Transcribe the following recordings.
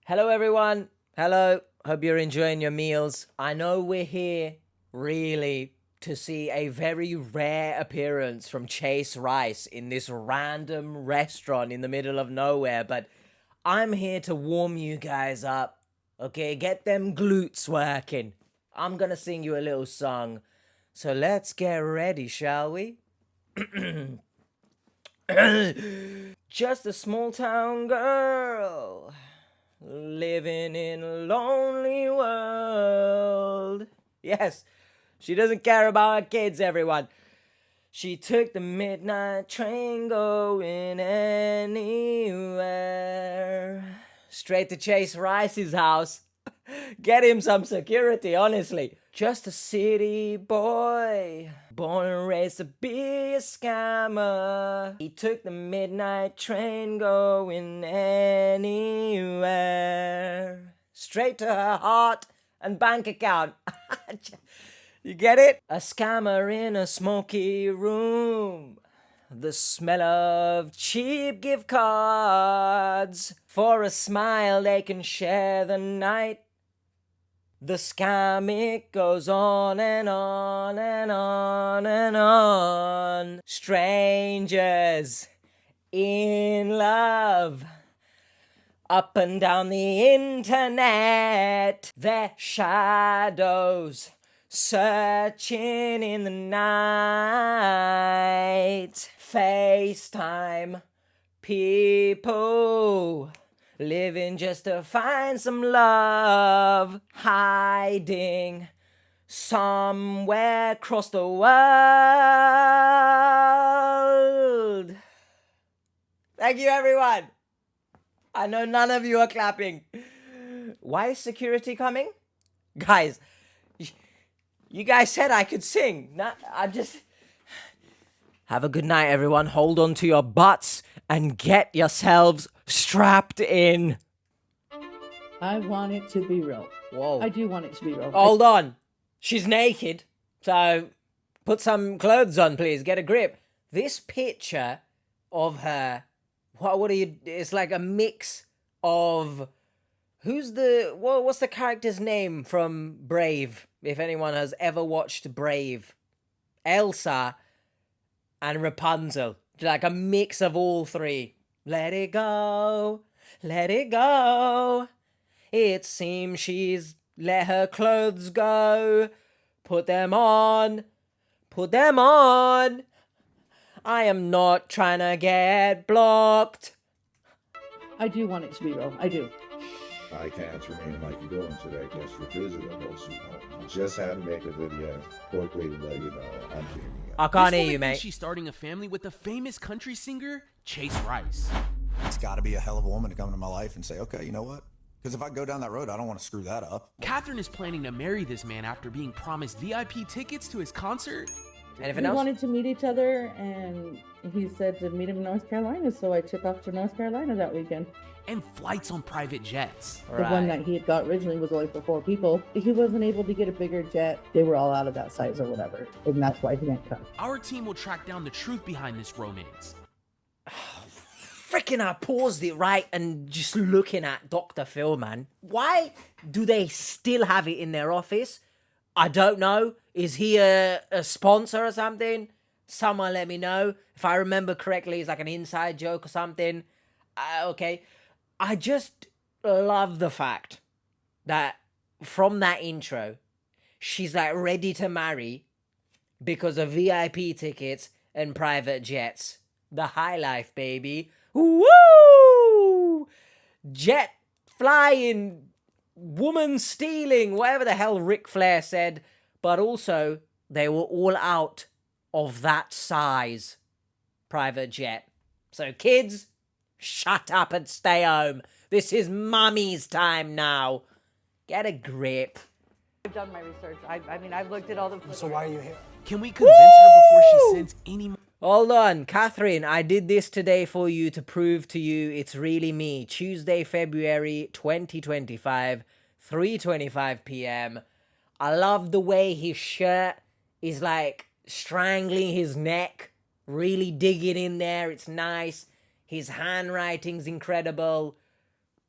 Hello, everyone. Hello. Hope you're enjoying your meals. I know we're here really to see a very rare appearance from Chase Rice in this random restaurant in the middle of nowhere, but I'm here to warm you guys up. Okay, get them glutes working. I'm gonna sing you a little song. So let's get ready, shall we? Just a small town girl living in a lonely world. Yes, she doesn't care about her kids, everyone. She took the midnight train going anywhere. Straight to Chase Rice's house. Get him some security, honestly. Just a city boy, born and raised to be a scammer. He took the midnight train going anywhere. Straight to her heart and bank account. You get it? A scammer in a smoky room. The smell of cheap gift cards. For a smile they can share the night. The scam, it goes on and on and on and on. Strangers in love. Up and down the internet. Their shadows searching in the night. FaceTime people living just to find some love, hiding somewhere across the world. Thank you, everyone. I know none of you are clapping. Why is security coming? Guys, you guys said I could sing. I'm just... Have a good night, everyone. Hold on to your butts and get yourselves strapped in. I want it to be real. Whoa. I do want it to be real. Hold on. She's naked, so put some clothes on, please. Get a grip. This picture of her, what are you... It's like a mix of... What's the character's name from Brave? If anyone has ever watched Brave. Elsa and Rapunzel. Like a mix of all three. Let it go. Let it go. It seems she's let her clothes go. Put them on. Put them on. I am not trying to get blocked. I do want it to be real. I do. Hi, Catherine. Like you're doing today? Guess you're visiting us. Just had to make a video. Quickly to let you know I'm doing it. I can't hear you, mate. She's starting a family with the famous country singer Chase Rice. It's got to be a hell of a woman to come into my life and say, okay, you know what? Because if I go down that road, I don't want to screw that up. Katherine is planning to marry this man after being promised VIP tickets to his concert. Anything We else? wanted to meet each other, and he said to meet him in North Carolina, so I took off to North Carolina that weekend. And flights on private jets. The one that he had got originally was only for 4 people. He wasn't able to get a bigger jet. They were all out of that size or whatever, and that's why he didn't come. Our team will track down the truth behind this romance. Freaking I paused it right and just looking at Dr. Phil, man. Why do they still have it in their office? I don't know. Is he a sponsor or something? Someone let me know. If I remember correctly, it's like an inside joke or something. Okay. I just love the fact that from that intro, she's like ready to marry because of VIP tickets and private jets. The high life, baby. Woo! Jet flying, woman stealing, whatever the hell Ric Flair said. But also, they were all out of that size private jet. So kids, shut up and stay home. This is mummy's time now. Get a grip. I've done my research. I mean, I've looked at all the... So why are you here? Can we convince her before she sends any more? Hold on, Katherine, I did this today for you to prove to you it's really me. Tuesday, February 2025, 3:25 p.m. I love the way his shirt is like strangling his neck, really digging in there. It's nice. His handwriting's incredible.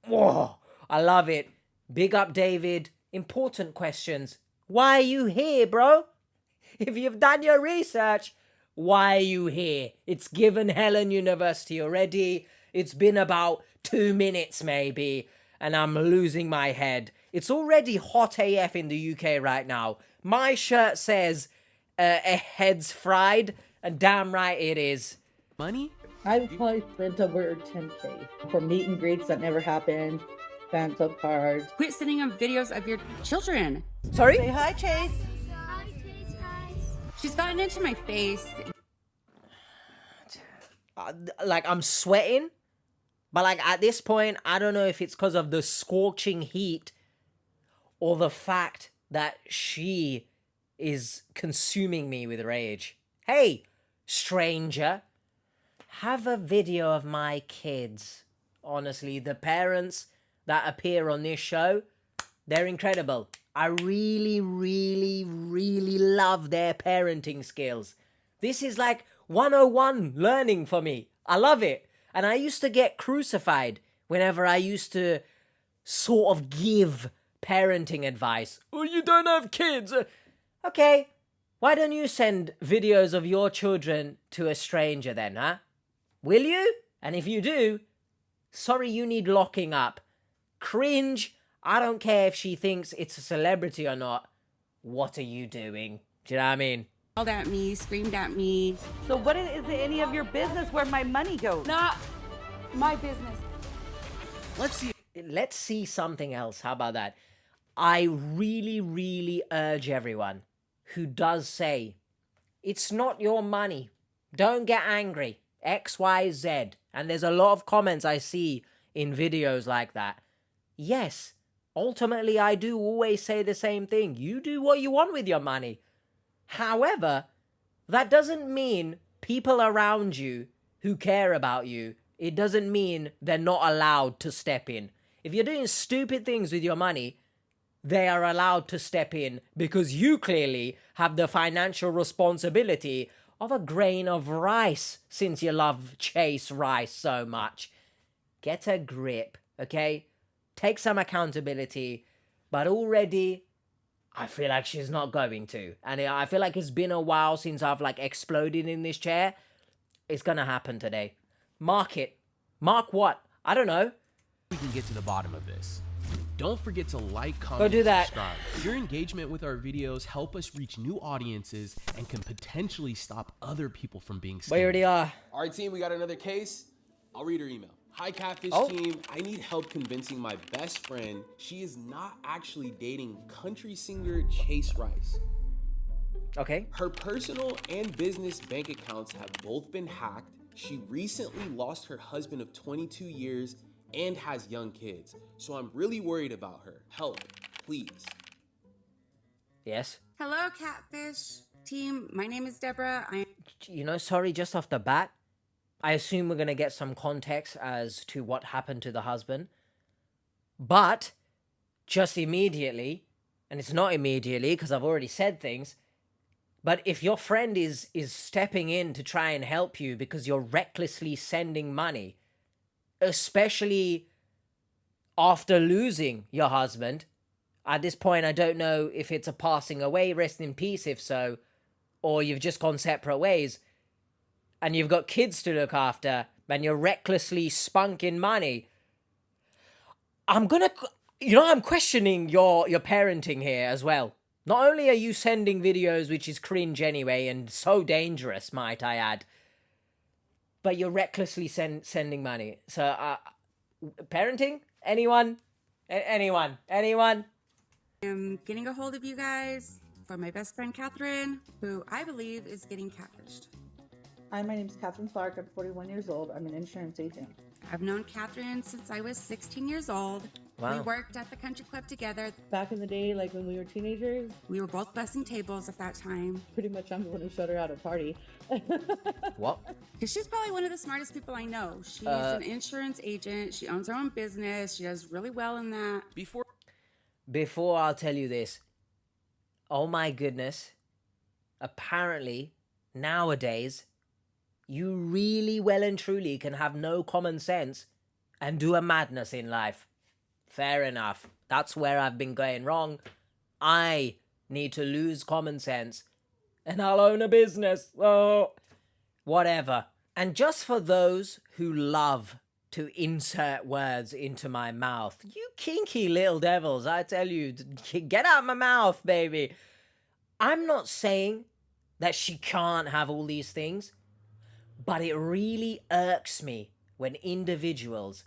Whoa, I love it. Big up, David. Important questions. Why are you here, bro? If you've done your research, why are you here? It's given Helen University already. It's been about 2 minutes maybe, and I'm losing my head. It's already hot AF in the UK right now. My shirt says a head's fried, and damn right it is. Money? I've probably spent over 10K for meet and greets that never happened, phantom cards. Quit sending them videos of your children. Sorry? Say hi, Chase. She's gotten into my face. Like, I'm sweating, but like at this point, I don't know if it's because of the scorching heat or the fact that she is consuming me with rage. Hey, stranger, have a video of my kids. Honestly, the parents that appear on this show, they're incredible. I really, really, really love their parenting skills. This is like 101 learning for me. I love it. And I used to get crucified whenever I used to sort of give parenting advice. Oh, you don't have kids. Okay, why don't you send videos of your children to a stranger then, huh? Will you? And if you do, sorry, you need locking up. Cringe. I don't care if she thinks it's a celebrity or not. What are you doing? Do you know what I mean? Yelled at me, screamed at me. So what is it any of your business where my money goes? Not my business. Let's see something else. How about that? I really, really urge everyone who does say, it's not your money. Don't get angry. X, Y, Z. And there's a lot of comments I see in videos like that. Yes, ultimately I do always say the same thing. You do what you want with your money. However, that doesn't mean people around you who care about you, it doesn't mean they're not allowed to step in. If you're doing stupid things with your money, they are allowed to step in because you clearly have the financial responsibility of a grain of rice since you love Chase Rice so much. Get a grip, okay? Take some accountability, but already I feel like she's not going to. And I feel like it's been a while since I've like exploded in this chair. It's gonna happen today. Mark it. Mark what? I don't know. We can get to the bottom of this. Don't forget to like, comment, do that. subscribe. Your engagement with our videos help us reach new audiences and can potentially stop other people from being scammed. We already are. All right, team, we got another case. I'll read her email. Hi, Catfish team. I need help convincing my best friend she is not actually dating country singer Chase Rice. Okay. Her personal and business bank accounts have both been hacked. She recently lost her husband of 22 years and has young kids. So I'm really worried about her. Help, please. Yes. Hello, Catfish team. My name is Deborah. You know, sorry, just off the bat, I assume we're going to get some context as to what happened to the husband. But just immediately, and it's not immediately because I've already said things, but if your friend is stepping in to try and help you because you're recklessly sending money, especially after losing your husband, at this point I don't know if it's a passing away, rest in peace if so, or you've just gone separate ways, and you've got kids to look after, and you're recklessly spunking money, I'm questioning your parenting here as well. Not only are you sending videos, which is cringe anyway, and so dangerous, might I add, but you're recklessly sending money. So, parenting? Anyone? Anyone? am getting a hold of you guys for my best friend, Katherine, who I believe is getting catfished. Hi, my name is Katherine Clark. I'm 41 years old. I'm an insurance agent. I've known Katherine since I was 16 years old. Wow. We worked at the country club together. Back in the day, like when we were teenagers, We were both bussing tables at that time. pretty much I'm the one who showed her how to party. What? Because she's probably one of the smartest people I know. She's an insurance agent. She owns her own business. She does really well in that. Before I'll tell you this, oh my goodness, apparently nowadays you really well and truly can have no common sense and do a madness in life. Fair enough. That's where I've been going wrong. I need to lose common sense and I'll own a business. Oh, whatever. And just for those who love to insert words into my mouth, you kinky little devils, I tell you, get out my mouth, baby. I'm not saying that she can't have all these things, but it really irks me when individuals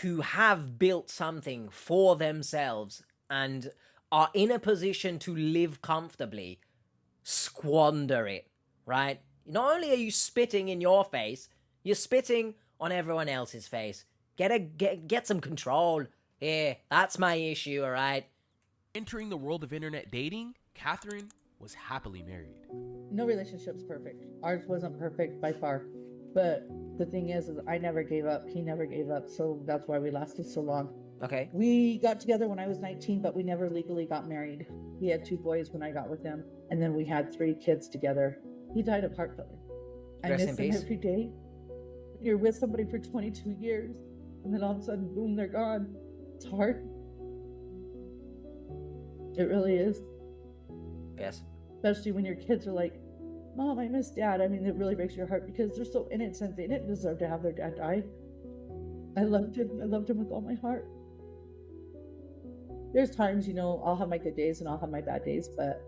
who have built something for themselves and are in a position to live comfortably squander it, right? Not only are you spitting in your face, you're spitting on everyone else's face. Get some control. Yeah, that's my issue, all right? Entering the world of internet dating, Katherine was happily married. No relationship's perfect. Ours wasn't perfect by far. But the thing is I never gave up. He never gave up. So that's why we lasted so long. Okay. We got together when I was 19, but we never legally got married. He had 2 boys when I got with him. And then we had 3 kids together. He died of heart failure. I Rest miss in him peace. every day. You're with somebody for 22 years, and then all of a sudden, boom, they're gone. It's hard. It really is. Yes. Especially when your kids are like, Mom, I miss Dad. I mean, it really breaks your heart because they're so innocent. They didn't deserve to have their dad die. I loved him. I loved him with all my heart. There's times, I'll have my good days and I'll have my bad days, but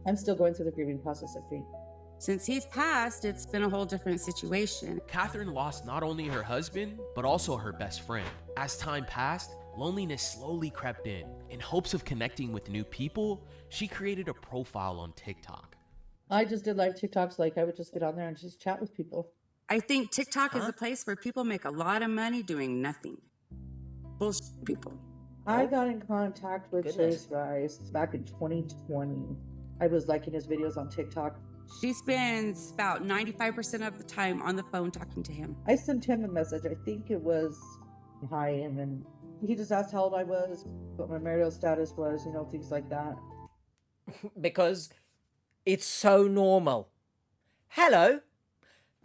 I'm still going through the grieving process, I think. Since he's passed, it's been a whole different situation. Katherine lost not only her husband, but also her best friend. As time passed, loneliness slowly crept in. In hopes of connecting with new people, she created a profile on TikTok. I just did live TikToks. Like, I would just get on there and just chat with people. I think TikTok is a place where people make a lot of money doing nothing. Bullshit people. I got in contact with Goodness. Chase Rice back in 2020. I was liking his videos on TikTok. She spends about 95% of the time on the phone talking to him. I sent him a message. I think it was hi, and then he just asked how old I was, what my marital status was, things like that. Because it's so normal. Hello,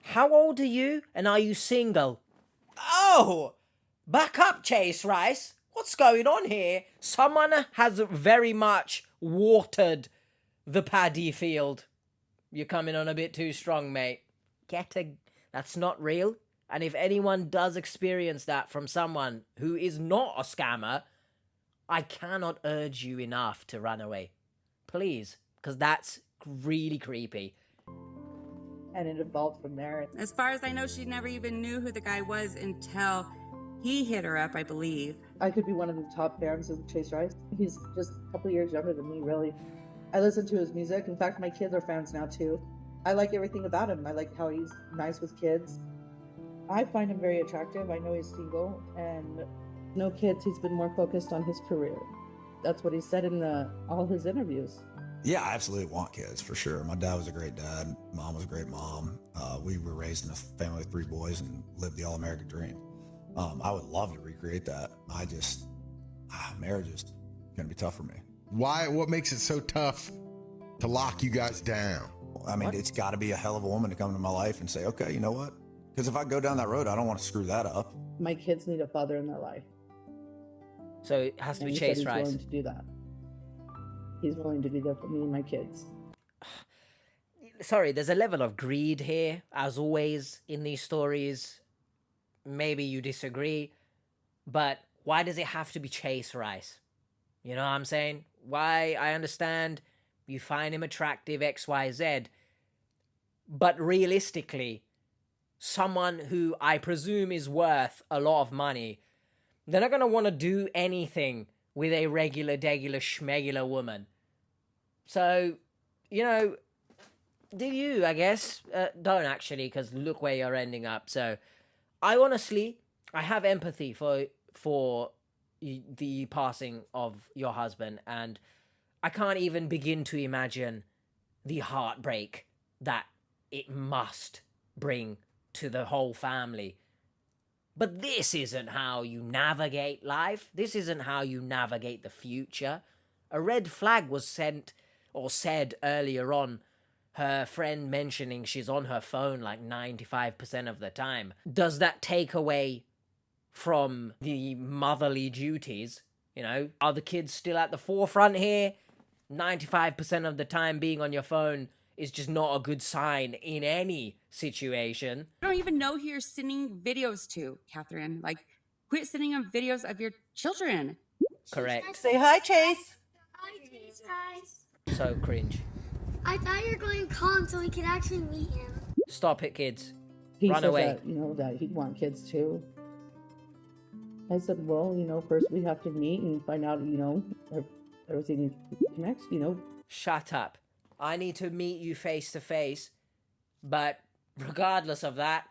how old are you and are you single? Oh, back up, Chase Rice. What's going on here? Someone has very much watered the paddy field. You're coming on a bit too strong, mate. That's not real. And if anyone does experience that from someone who is not a scammer, I cannot urge you enough to run away. Please, because that's really creepy. And it evolved from there. As far as I know, she never even knew who the guy was until he hit her up, I believe. I could be one of the top fans of Chase Rice. He's just a couple years younger than me, really. I listen to his music. In fact, my kids are fans now, too. I like everything about him. I like how he's nice with kids. I find him very attractive. I know he's single and no kids. He's been more focused on his career. That's what he said in all his interviews. Yeah, I absolutely want kids for sure. My dad was a great dad. Mom was a great mom. We were raised in a family with 3 boys and lived the all-American dream. I would love to recreate that. Marriage is going to be tough for me. Why? What makes it so tough to lock you guys down? I mean, it's got to be a hell of a woman to come into my life and say, okay, you know what? Because if I go down that road, I don't want to screw that up. My kids need a father in their life. So it has to And be he said Chase he's Rice. willing to do that. He's willing to be there for me and my kids. Sorry, there's a level of greed here, as always, in these stories. Maybe you disagree, but why does it have to be Chase Rice? You know what I'm saying? Why? I understand you find him attractive, XYZ, but realistically, someone who I presume is worth a lot of money, they're not going to want to do anything with a regular, schmegular woman. So, do you, I guess? Don't actually, because look where you're ending up. So, I have empathy for the passing of your husband, and I can't even begin to imagine the heartbreak that it must bring to the whole family. But this isn't how you navigate life. This isn't how you navigate the future. A red flag was said earlier on, her friend mentioning she's on her phone like 95% of the time. Does that take away from the motherly duties. You know, are the kids still at the forefront here? 95% of the time being on your phone is just not a good sign in any situation. I don't even know who you're sending videos to, Catherine. Like, quit sending them videos of your children. Correct. Say hi, Chase. Hi, Chase, guys. So cringe. I thought you were going to call him so we could actually meet him. Stop it, kids. He Run said away. that, that he'd want kids too. I said, well, first we have to meet and find out, if everything connects, Shut up. I need to meet you face to face. But regardless of that,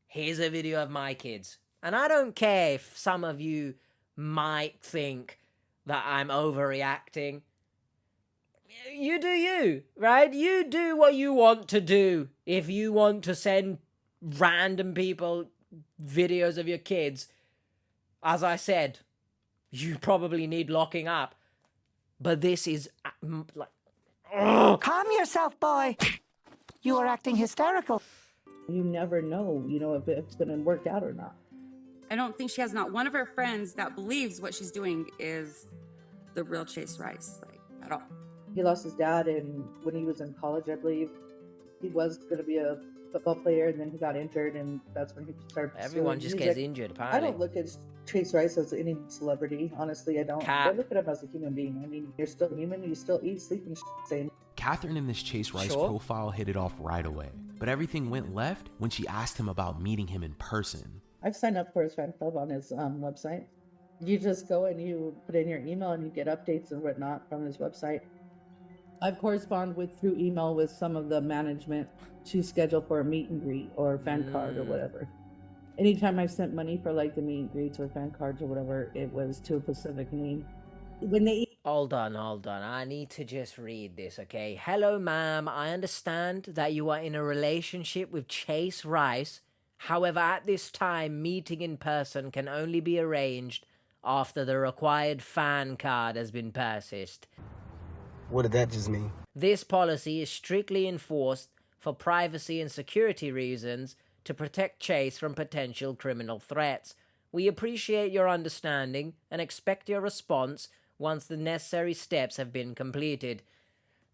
here's a video of my kids. And I don't care if some of you might think that I'm overreacting. You do you, right? You do what you want to do. If you want to send random people videos of your kids, as I said, you probably need locking up. But this is like... Calm yourself, boy. You are acting hysterical. You never know, if it's going to work out or not. I don't think she has not one of her friends that believes what she's doing is the real Chase Rice, like, at all. He lost his dad, and when he was in college, I believe, he was going to be a football player, and then he got injured, and that's when he started Everyone just gets injured, apparently. I don't look at Chase Rice as any celebrity. Honestly, I don't. Kat. I look at him as a human being. I mean, you're still human. You still eat, sleep, and same. Catherine and this Chase Rice Sure. profile hit it off right away. But everything went left when she asked him about meeting him in person. I've signed up for his fan club on his website. You just go and you put in your email and you get updates and whatnot from his website. I've corresponded through email with some of the management to schedule for a meet and greet or fan card or whatever. Anytime I've sent money for like the meet and greets or fan cards or whatever, it was to a specific name. When they Hold on. I need to just read this, okay? Hello, ma'am. I understand that you are in a relationship with Chase Rice. However, at this time, meeting in person can only be arranged after the required fan card has been purchased. What did that just mean? This policy is strictly enforced for privacy and security reasons to protect Chase from potential criminal threats. We appreciate your understanding and expect your response once the necessary steps have been completed.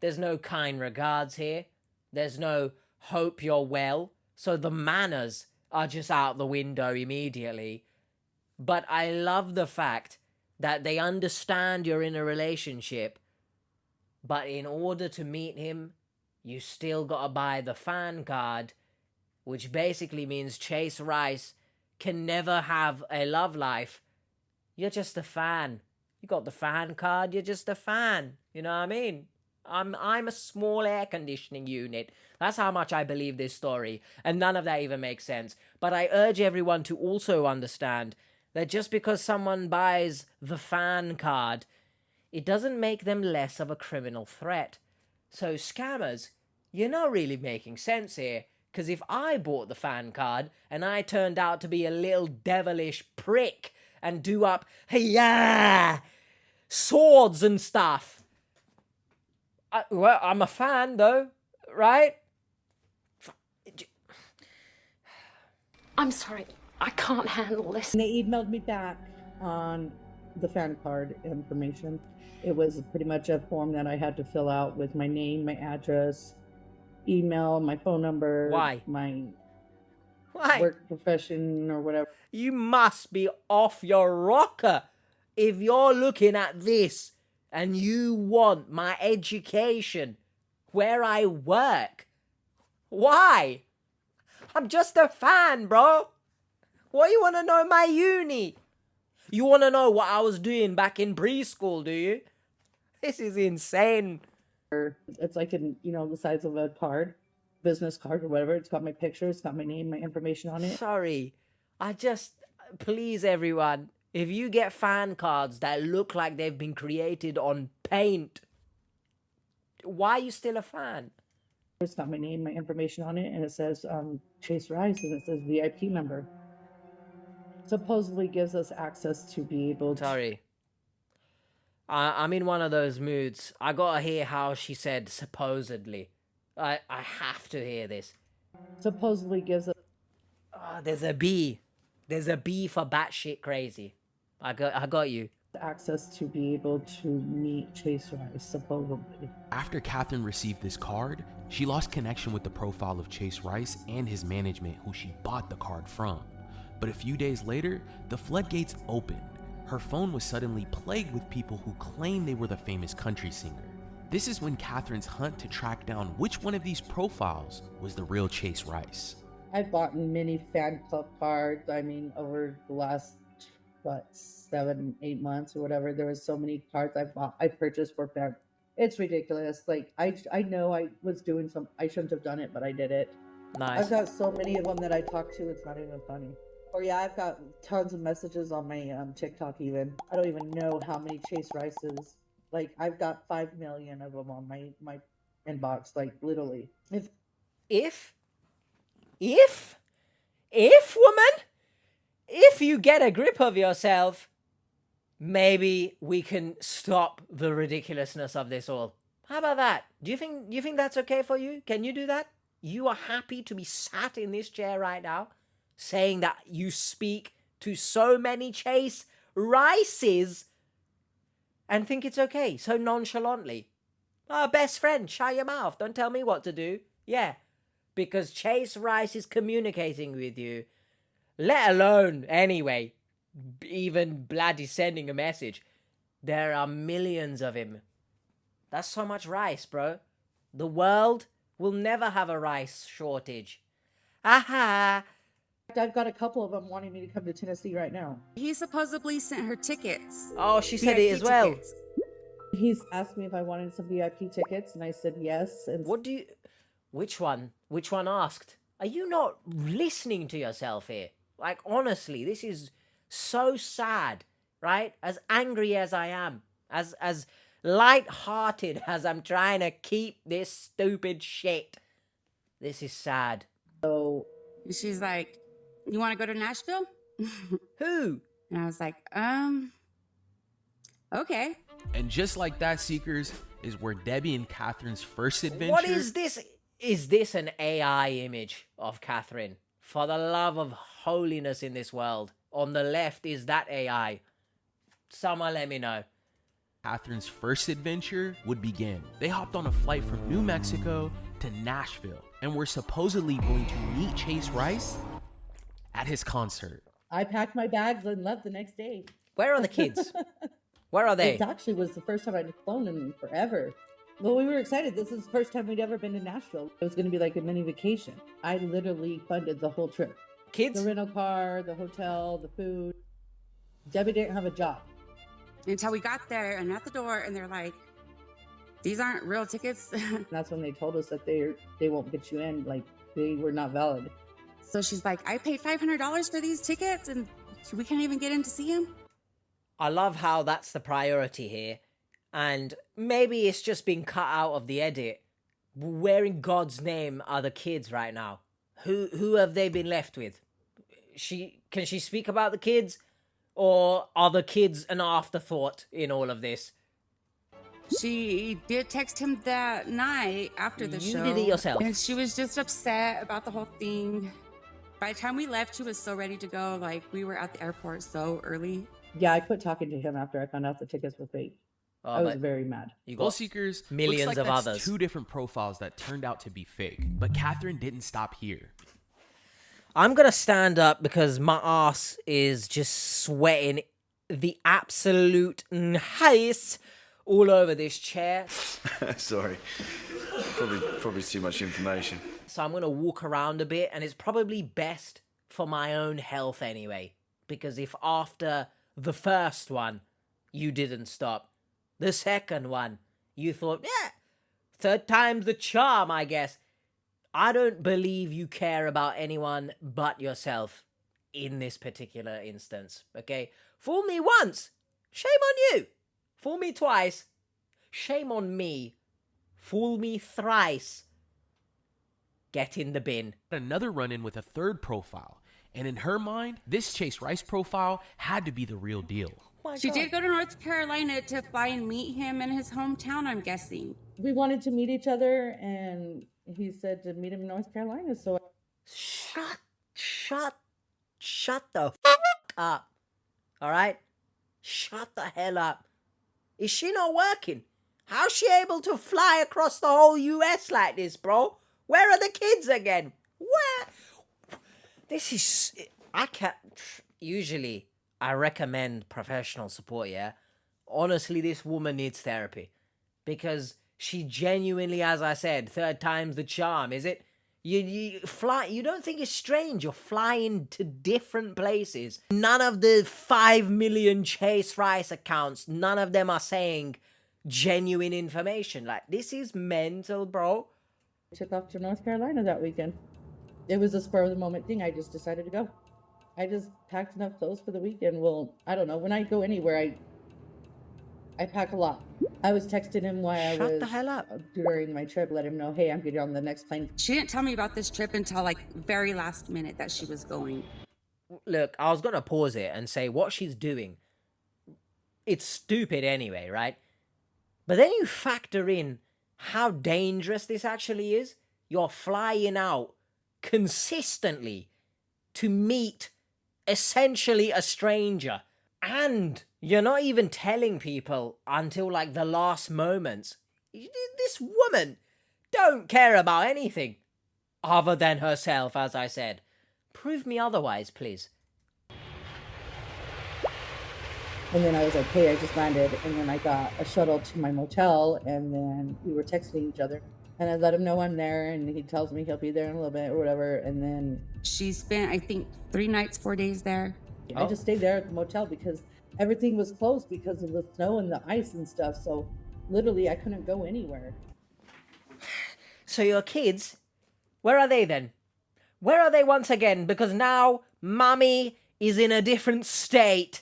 There's no kind regards here. There's no hope you're well. So the manners are just out the window immediately. But I love the fact that they understand you're in a relationship, but in order to meet him, you still gotta buy the fan card, which basically means Chase Rice can never have a love life. You're just a fan. You got the fan card, you're just a fan. You know what I mean? I'm a small air conditioning unit. That's how much I believe this story. And none of that even makes sense. But I urge everyone to also understand that just because someone buys the fan card, it doesn't make them less of a criminal threat. So scammers, you're not really making sense here. Because if I bought the fan card and I turned out to be a little devilish prick and do up, swords and stuff. Well, I'm a fan though, right? I'm sorry. I can't handle this. And they emailed me back on the fan card information. It was pretty much a form that I had to fill out with my name, my address, email, my phone number, Why? my Why? work profession or whatever. You must be off your rocker if you're looking at this and you want my education where I work. Why? I'm just a fan, bro. What you want to know my uni? You want to know what I was doing back in preschool, do you? This is insane. It's like in, the size of a card, business card or whatever. It's got my picture, it's got my name, my information on it. Sorry. Please everyone, if you get fan cards that look like they've been created on paint, why are you still a fan? It's got my name, my information on it, and it says Chase Rice, and it says VIP member. Supposedly gives us access to be able to... Sorry. I'm in one of those moods. I gotta hear how she said supposedly. I have to hear this. Supposedly gives us... There's a B. There's a B for batshit crazy. I got you. Access to be able to meet Chase Rice, supposedly. After Katherine received this card, she lost connection with the profile of Chase Rice and his management, who she bought the card from. But a few days later, the floodgates opened. Her phone was suddenly plagued with people who claimed they were the famous country singer. This is when Katherine's hunt to track down which one of these profiles was the real Chase Rice. I've bought many fan club cards. I mean, over the last 7, 8 months or whatever, there was so many cards I purchased for fans. It's ridiculous. Like, I know I was doing I shouldn't have done it, but I did it. Nice. I've got so many of them that I talk to, it's not even funny. Or yeah, I've got tons of messages on my TikTok even. I don't even know how many Chase Rices. Like, I've got 5 million of them on my inbox, like, literally. If woman, if you get a grip of yourself, maybe we can stop the ridiculousness of this all. How about that? Do you think that's okay for you? Can you do that? You are happy to be sat in this chair right now, saying that you speak to so many Chase Rices and think it's okay so nonchalantly. Oh, best friend, shut your mouth. Don't tell me what to do. Yeah, because Chase Rice is communicating with you. Let alone, anyway, even bloody sending a message. There are millions of him. That's so much rice, bro. The world will never have a rice shortage. Aha! I've got a couple of them wanting me to come to Tennessee right now. He supposedly sent her tickets. Oh, she said it as well. Tickets. He's asked me if I wanted some VIP tickets, and I said yes. And what do you... Which one? Which one asked? Are you not listening to yourself here? Like, honestly, this is so sad, right? As angry as I am, as light-hearted as I'm trying to keep this stupid shit, this is sad. So she's like, you want to go to Nashville? Who? And I was like, okay. And just like that, Seekers, is where Debbie and Katherine's first adventure... What is this? Is this an AI image of Katherine? For the love of holiness in this world. On the left, is that AI? Someone let me know. Katherine's first adventure would begin. They hopped on a flight from New Mexico to Nashville and were supposedly going to meet Chase Rice at his concert. I packed my bags and left the next day. Where are the kids? Where are they? It actually was the first time I'd flown in forever. Well, we were excited. This is the first time we'd ever been to Nashville. It was going to be like a mini vacation. I literally funded the whole trip. Kids? The rental car, the hotel, the food. Debbie didn't have a job. Until we got there and at the door, and they're like, these aren't real tickets. That's when they told us that they won't get you in. Like, they were not valid. So she's like, I paid $500 for these tickets, and we can't even get in to see him. I love how that's the priority here. And maybe it's just been cut out of the edit. Where in God's name are the kids right now? Who have they been left with? Can she speak about the kids? Or are the kids an afterthought in all of this? She did text him that night after the show. You did it yourself. And she was just upset about the whole thing. By the time we left, she was so ready to go. Like, we were at the airport so early. Yeah, I quit talking to him after I found out the tickets were fake. Oh, I was very mad. You Goal got Seekers, millions looks like of that's others. two different profiles that turned out to be fake. But Katherine didn't stop here. I'm going to stand up because my ass is just sweating the absolute highest all over this chair. Sorry. Probably too much information. So I'm going to walk around a bit, and it's probably best for my own health anyway. Because if after the first one, you didn't stop, the second one, you thought, yeah, third time's the charm, I guess. I don't believe you care about anyone but yourself in this particular instance, okay? Fool me once, shame on you. Fool me twice, shame on me. Fool me thrice, get in the bin. Another run-in with a third profile. And in her mind, this Chase Rice profile had to be the real deal. She did go to North Carolina to fly and meet him in his hometown, I'm guessing. We wanted to meet each other, and he said to meet him in North Carolina, so... Shut shut the up. All right? Shut the hell up. Is she not working? How's she able to fly across the whole US like this, bro? Where are the kids again? Where? This is... I can't... Usually, I recommend professional support, yeah? Honestly, this woman needs therapy. Because she genuinely, as I said, third time's the charm, is it? You fly. You don't think it's strange? You're flying to different places. None of the 5 million Chase Rice accounts, none of them are saying genuine information. Like, this is mental, bro. I took off to North Carolina that weekend. It was a spur of the moment thing. I just decided to go. I just packed enough clothes for the weekend. Well, I don't know. When I go anywhere, I pack a lot. I was texting him while I was... Shut the hell up. During my trip, let him know, hey, I'm getting on the next plane. She didn't tell me about this trip until like very last minute that she was going. Look, I was going to pause it and say what she's doing. It's stupid anyway, right? But then you factor in how dangerous this actually is. You're flying out consistently to meet essentially a stranger. And you're not even telling people until like the last moments. This woman don't care about anything other than herself, as I said. Prove me otherwise, please. And then I was like, hey, I just landed. And then I got a shuttle to my motel, and then we were texting each other. And I let him know I'm there, and he tells me he'll be there in a little bit or whatever. And then she spent, I think, 3 nights, 4 days there. I just stayed there at the motel because everything was closed because of the snow and the ice and stuff. So literally I couldn't go anywhere. So your kids, where are they then? Where are they once again? Because now Mummy is in a different state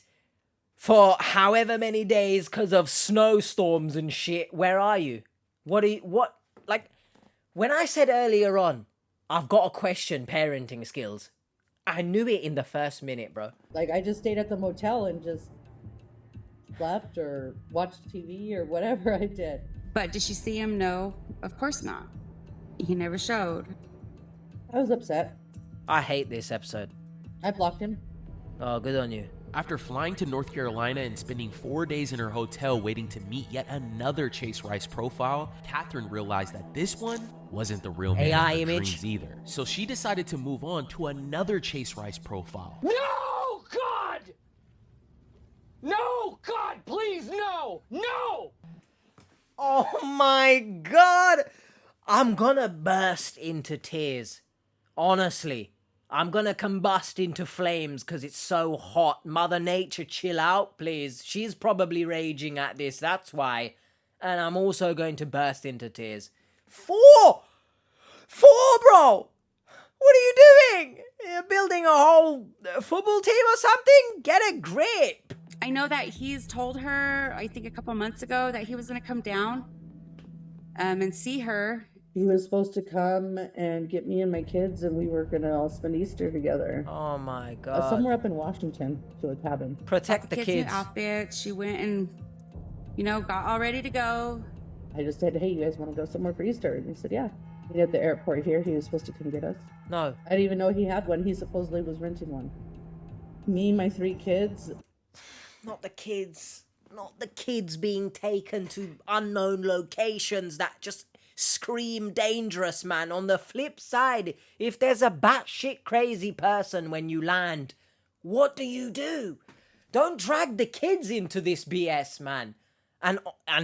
for however many days because of snowstorms and shit. Where are you? Like, when I said earlier on, I've got to question parenting skills, I knew it in the first minute, bro. Like, I just stayed at the motel and just slept or watched TV or whatever I did. But did she see him? No, of course not. He never showed. I was upset. I hate this episode. I blocked him. Oh, good on you. After flying to North Carolina and spending 4 days in her hotel waiting to meet yet another Chase Rice profile, Katherine realized that this one wasn't the real man AI of her image dreams either. So she decided to move on to another Chase Rice profile. No, God! No, God, please, no! No! Oh my God! I'm gonna burst into tears. Honestly. I'm gonna combust into flames because it's so hot. Mother Nature, chill out, please. She's probably raging at this, that's why. And I'm also going to burst into tears. 4! 4, bro! What are you doing? You're building a whole football team or something? Get a grip! I know that he's told her, I think a couple months ago, that he was gonna come down and see her. He was supposed to come and get me and my kids, and we were going to all spend Easter together. Oh my God. Somewhere up in Washington, to a cabin. Protect the kids. New outfit. She went and, got all ready to go. I just said, hey, you guys want to go somewhere for Easter? And he said, yeah. He at the airport here. He was supposed to come get us. No. I didn't even know he had one. He supposedly was renting one. Me, my 3 kids. Not the kids. Not the kids being taken to unknown locations that just scream dangerous, man. On the flip side, if there's a batshit crazy person when you land, what do? Don't drag the kids into this BS, man. And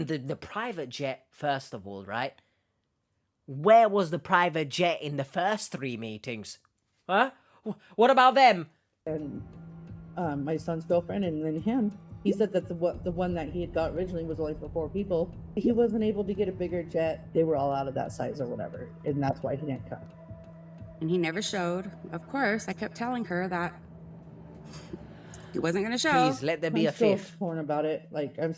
the private jet, first of all, right? Where was the private jet in the first 3 meetings? Huh? What about them? And my son's girlfriend and then him. He said that the one that he had got originally was only for 4 people. He wasn't able to get a bigger jet. They were all out of that size or whatever, and that's why he didn't come. And he never showed. Of course, I kept telling her that he wasn't going to show. Please, let there be a 5th. I'm still torn about it. Like, I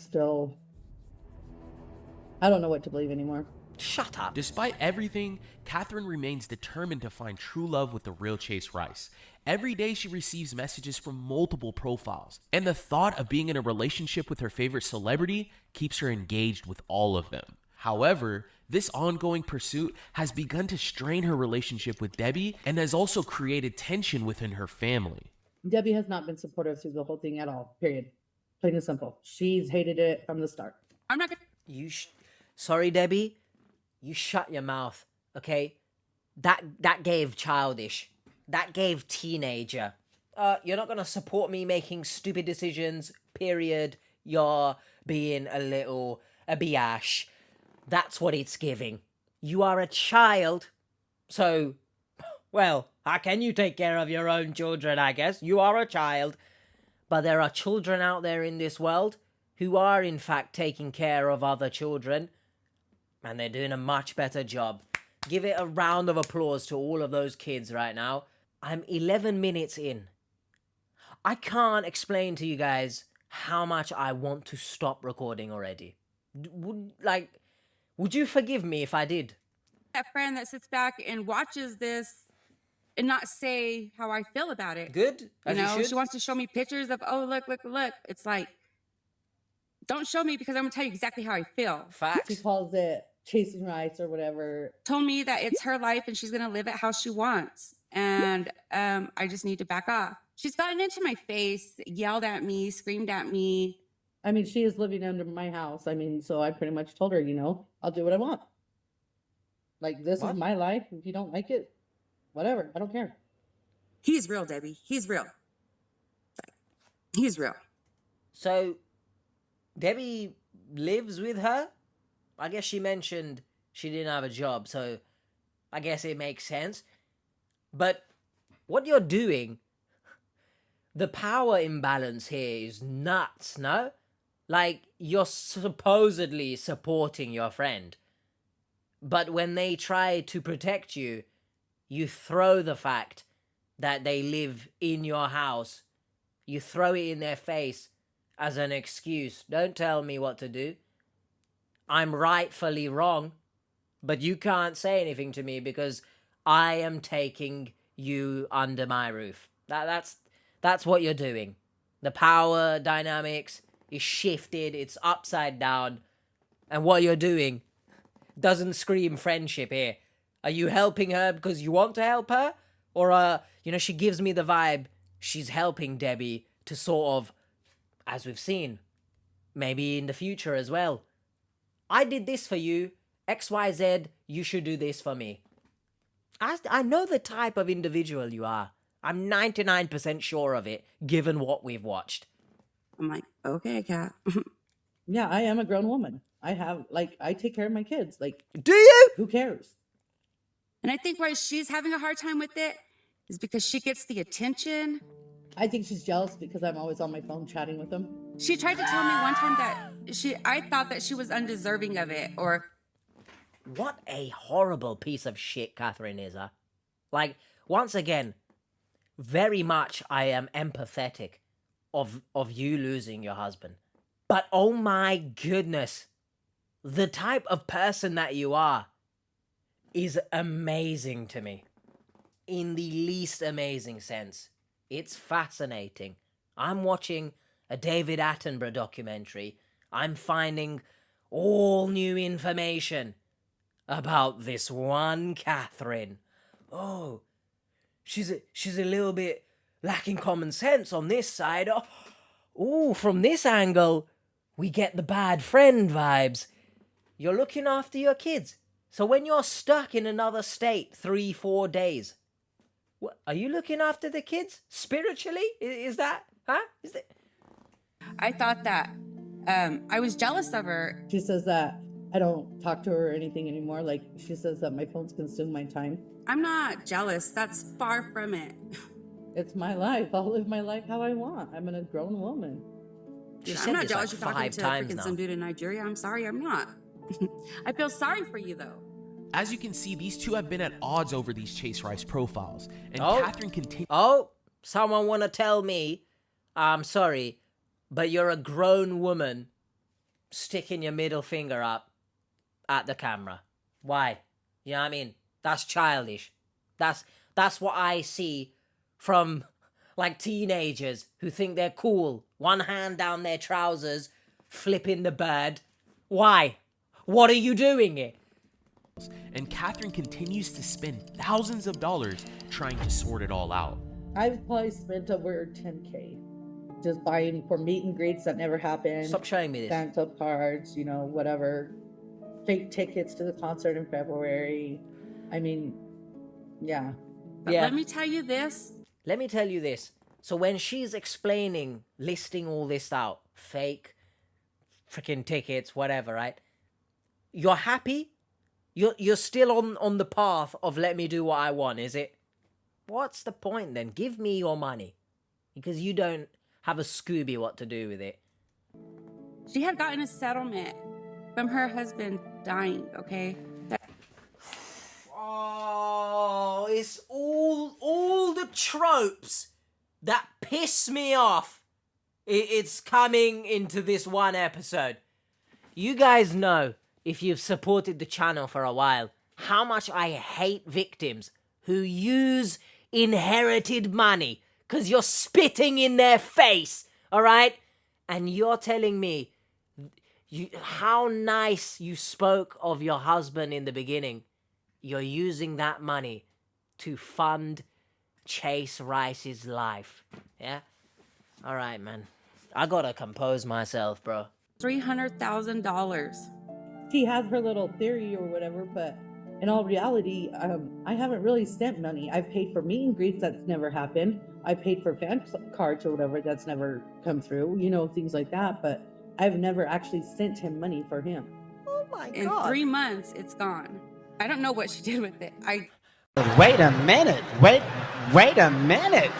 don't know what to believe anymore. Shut up. Despite everything, Katherine remains determined to find true love with the real Chase Rice. Every day she receives messages from multiple profiles, and the thought of being in a relationship with her favorite celebrity keeps her engaged with all of them. However, this ongoing pursuit has begun to strain her relationship with Debbie and has also created tension within her family. Debbie has not been supportive through the whole thing at all. Period. Plain and simple. She's hated it from the start. I'm not gonna. Sorry, Debbie. You shut your mouth, okay? That gave childish. That gave teenager. You're not gonna support me making stupid decisions. Period. You're being a biash. That's what it's giving. You are a child, so, well, how can you take care of your own children, I guess? You are a child. But there are children out there in this world who are, in fact, taking care of other children, and they're doing a much better job. Give it a round of applause to all of those kids right now. I'm 11 minutes in. I can't explain to you guys how much I want to stop recording already. Would you forgive me if I did? That friend that sits back and watches this and not say how I feel about it. Good. You know, she wants to show me pictures of, oh, look. It's like, don't show me because I'm going to tell you exactly how I feel. Facts. She calls it chasing rights or whatever. Told me that it's her life and she's going to live it how she wants. And I just need to back off. She's gotten into my face, yelled at me, screamed at me. I mean, she is living under my house. I mean, so I pretty much told her, you know, I'll do what I want. Like, this is my life. If you don't like it, whatever. I don't care. He's real, Debbie. He's real. He's real. So, Debbie lives with her? I guess she mentioned she didn't have a job, so I guess it makes sense. But what you're doing, the power imbalance here is nuts, no? Like, you're supposedly supporting your friend. But when they try to protect you, you throw the fact that they live in your house. You throw it in their face as an excuse. Don't tell me what to do. I'm rightfully wrong, but you can't say anything to me because I am taking you under my roof. That's what you're doing. The power dynamics is shifted. It's upside down. And what you're doing doesn't scream friendship here. Are you helping her because you want to help her? Or, she gives me the vibe she's helping Debbie to sort of, as we've seen, maybe in the future as well. I did this for you, XYZ, you should do this for me. I know the type of individual you are. I'm 99% sure of it, given what we've watched. I'm like, okay, Kat. Yeah, I am a grown woman. I take care of my kids. Like, do you? Who cares? And I think why she's having a hard time with it is because she gets the attention. I think she's jealous because I'm always on my phone chatting with them. She tried to tell me one time that I thought that she was undeserving of it, or... What a horrible piece of shit Katherine is, huh? Like, once again, very much I am empathetic of you losing your husband. But oh my goodness, the type of person that you are is amazing to me. In the least amazing sense. It's fascinating. I'm watching a David Attenborough documentary. I'm finding all new information about this one Katherine. Oh, she's a little bit lacking common sense on this side. Oh, from this angle, we get the bad friend vibes. You're looking after your kids. So when you're stuck in another state 3-4 days, what, are you looking after the kids spiritually? Is that, huh? Is that? I thought that I was jealous of her. She says that I don't talk to her or anything anymore. Like, she says that my phones consume my time. I'm not jealous. That's far from it. It's my life. I'll live my life how I want. I'm a grown woman. I'm not jealous you're talking to freaking some dude in Nigeria. I'm sorry, I'm not. I feel sorry for you, though. As you can see, these two have been at odds over these Chase Rice profiles, and Katherine continues. Oh, someone want to tell me, I'm sorry, but you're a grown woman sticking your middle finger up at the camera. Why? You know what I mean? That's childish. That's what I see from, like, teenagers who think they're cool. One hand down their trousers, flipping the bird. Why? What are you doing here? And Katherine continues to spend thousands of dollars trying to sort it all out. I've probably spent over 10K just buying for meet and greets that never happened. Stop showing me this. Fan club cards, you know, whatever. Fake tickets to the concert in February. I mean, yeah. But let me tell you this. Let me tell you this. So when she's explaining, listing all this out, fake, freaking tickets, whatever, right? You're happy? You're still on the path of let me do what I want, is it? What's the point then? Give me your money. Because you don't have a Scooby what to do with it. She had gotten a settlement from her husband dying, okay? Oh, it's all the tropes that piss me off. It's coming into this one episode. You guys know, if you've supported the channel for a while, how much I hate victims who use inherited money because you're spitting in their face, all right? And you're telling me how nice you spoke of your husband in the beginning. You're using that money to fund Chase Rice's life, yeah? All right, man. I gotta compose myself, bro. $300,000. She has her little theory or whatever, but in all reality, I haven't really spent money. I've paid for meet and greets that's never happened. I paid for fan cards or whatever that's never come through, you know, things like that. But I've never actually sent him money for him. Oh my In God. 3 months, it's gone. I don't know what she did with it. Wait a minute. Wait a minute.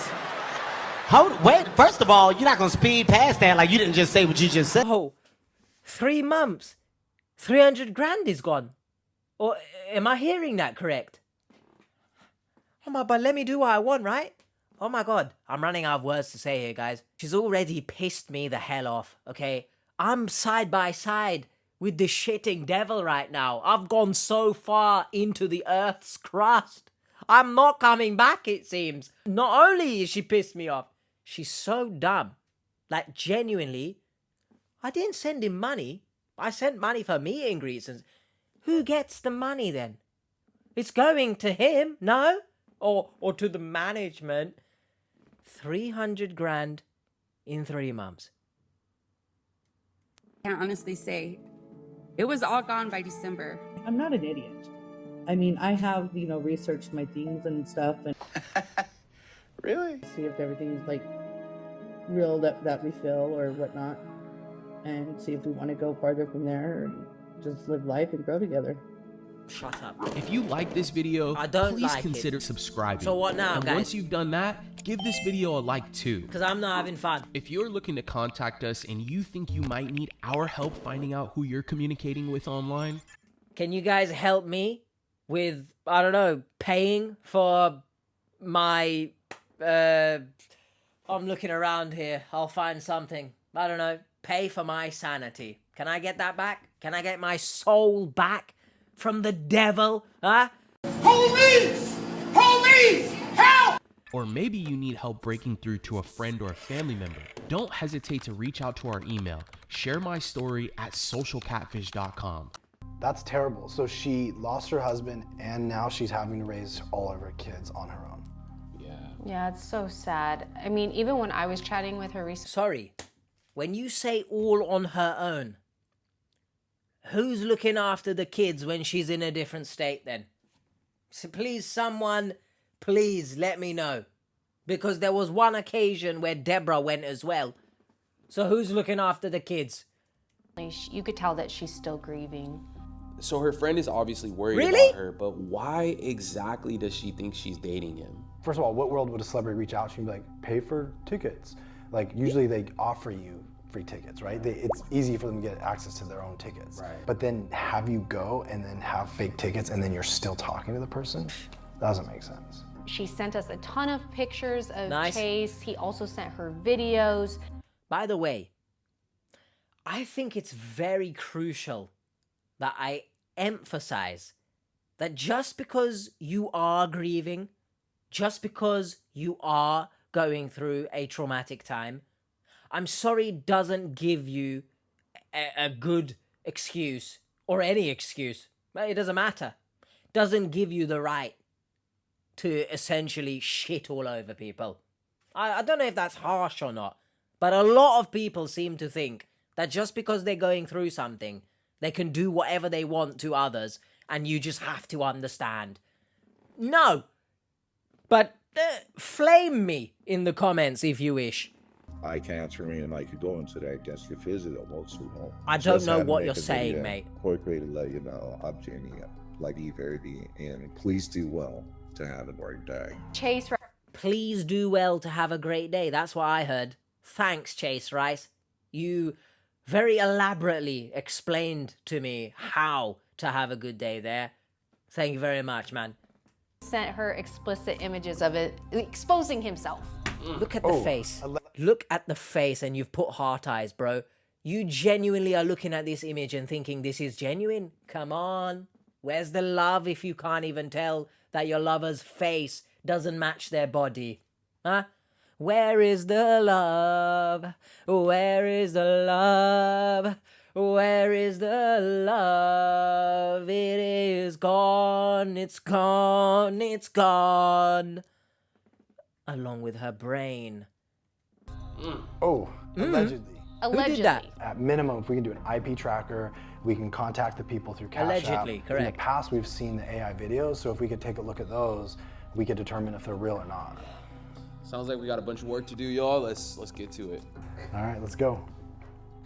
Wait, first of all, you're not going to speed past that like you didn't just say what you just said. Oh, 3 months. 300 grand is gone. Or am I hearing that correct? Oh my, but let me do what I want, right? Oh my God, I'm running out of words to say here, guys. She's already pissed me the hell off, okay? I'm side by side with the shitting devil right now. I've gone so far into the earth's crust. I'm not coming back, it seems. Not only is she pissed me off, she's so dumb. Like, genuinely, I didn't send him money. I sent money for meet and greets. And who gets the money then? It's going to him, no? Or to the management. 300 grand in 3 months. I can't honestly say. It was all gone by December. I'm not an idiot. I mean, I have, you know, researched my things and stuff and Really? see if everything's like real that we feel or whatnot, and see if we want to go farther from there and just live life and grow together. Shut up. If you like this video, I don't please like consider it. subscribing. So what now, and guys? once you've done that, give this video a like too. Because I'm not having fun. If you're looking to contact us and you think you might need our help finding out who you're communicating with online, can you guys help me with, I don't know, paying for my, I'm looking around here. I'll find something. I don't know. Pay for my sanity. Can I get that back? Can I get my soul back from the devil? Huh? Police! Police! Help! or maybe you need help breaking through to a friend or a family member, don't hesitate to reach out to our email, sharemystory@socialcatfish.com. That's terrible. So she lost her husband and now she's having to raise all of her kids on her own. Yeah, it's so sad. I mean, even when I was chatting with her recently. Sorry, when you say all on her own, who's looking after the kids when she's in a different state then? So please, someone, please let me know. Because there was one occasion where Deborah went as well. So who's looking after the kids? You could tell that she's still grieving. So her friend is obviously worried Really? about her, but why exactly does she think she's dating him? First of all, what world would a celebrity reach out to you and be like, pay for tickets? Like, usually they offer you free tickets, right? It's easy for them to get access to their own tickets. Right. But then have you go and then have fake tickets and then you're still talking to the person? That doesn't make sense. She sent us a ton of pictures of Nice. Chase. He also sent her videos. By the way, I think it's very crucial that I emphasize that just because you are grieving, just because you are going through a traumatic time, I'm sorry doesn't give you a good excuse, or any excuse, but it doesn't matter, doesn't give you the right to essentially shit all over people. I don't know if that's harsh or not, but a lot of people seem to think that just because they're going through something, they can do whatever they want to others, and you just have to understand. No. But flame me in the comments if you wish. I can't remain like you're going today. I guess you're physical, so I don't know what you're saying, mate. Quickly to let you know, I'm Jenny, like E30, and please do well to have a great day. Chase, please do well to have a great day. That's what I heard. Thanks, Chase Rice. You very elaborately explained to me how to have a good day there. Thank you very much, man. sent her explicit images of it, exposing himself. Look at the face. Look at the face, and you've put heart eyes, bro. You genuinely are looking at this image and thinking this is genuine? Come on. Where's the love if you can't even tell that your lover's face doesn't match their body? Huh? Where is the love? Where is the love? Where is the love? It is gone, it's gone, it's gone. Along with her brain. Oh, allegedly. Who did that? At minimum, if we can do an IP tracker, we can contact the people through Cash App. Allegedly, correct. In the past, we've seen the AI videos, so if we could take a look at those, we could determine if they're real or not. Sounds like we got a bunch of work to do, y'all. Let's get to it. All right, let's go.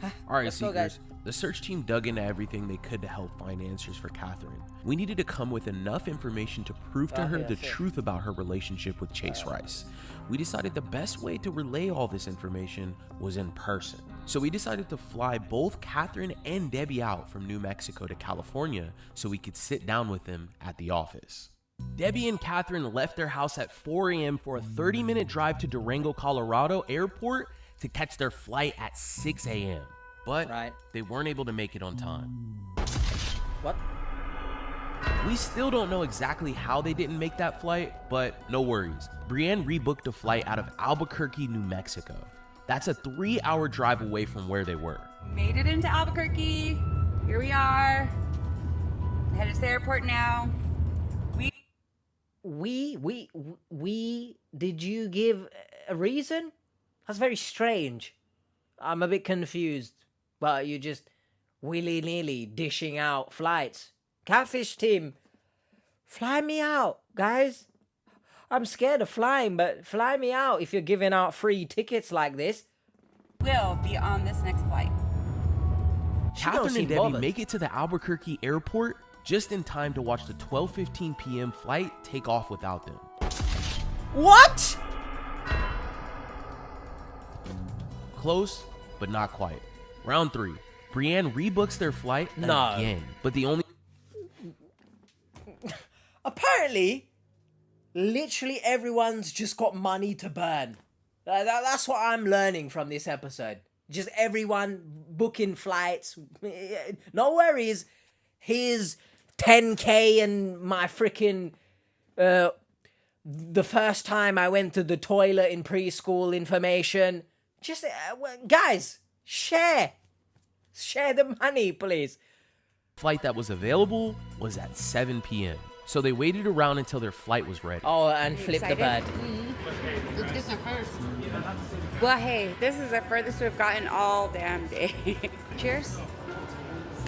All right, Let's go, Seekers. The search team dug into everything they could to help find answers for Katherine. We needed to come with enough information to prove to her the truth about her relationship with Chase Rice. We decided the best way to relay all this information was in person. So we decided to fly both Katherine and Debbie out from New Mexico to California so we could sit down with them at the office. Debbie and Katherine left their house at 4 a.m. for a 30-minute drive to Durango, Colorado airport to catch their flight at 6 a.m. But they weren't able to make it on time. What? We still don't know exactly how they didn't make that flight, but no worries. Brienne rebooked a flight out of Albuquerque, New Mexico. That's a 3-hour drive away from where they were. Made it into Albuquerque. Here we are. Headed to the airport now. Did you give a reason? That's very strange. I'm a bit confused. But you just willy-nilly dishing out flights. Catfish team, fly me out, guys. I'm scared of flying, but fly me out if you're giving out free tickets like this. We'll be on this next flight. Katherine and Debbie make it to the Albuquerque airport just in time to watch the 12:15 p.m. flight take off without them. What? Close, but not quite. Round 3. Brienne rebooks their flight again, but the only... Apparently, literally everyone's just got money to burn. That's what I'm learning from this episode. Just everyone booking flights. No worries. Here's 10K and my freaking... the first time I went to the toilet in preschool information. Just, guys, share the money, please. Flight that was available was at 7 p.m. So they waited around until their flight was ready. Oh, and flip the bird. Mm-hmm. Let's get some first. Well, hey, this is the furthest we've gotten all damn day. Cheers.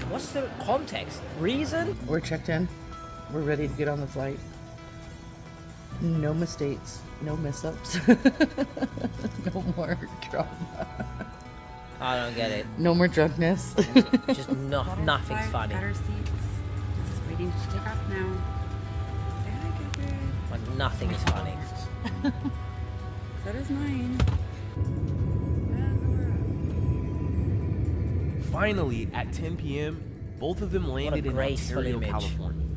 What's the context? Reason? We're checked in. We're ready to get on the flight. No mistakes. No mess-ups. No more drama. I don't get it. No more drunkenness. Just nothing's funny. Got our seats. Just waiting to take off now. Like nothing is funny. That is mine. Finally, at 10 p.m., both of them landed in graceful Ontario, image. California.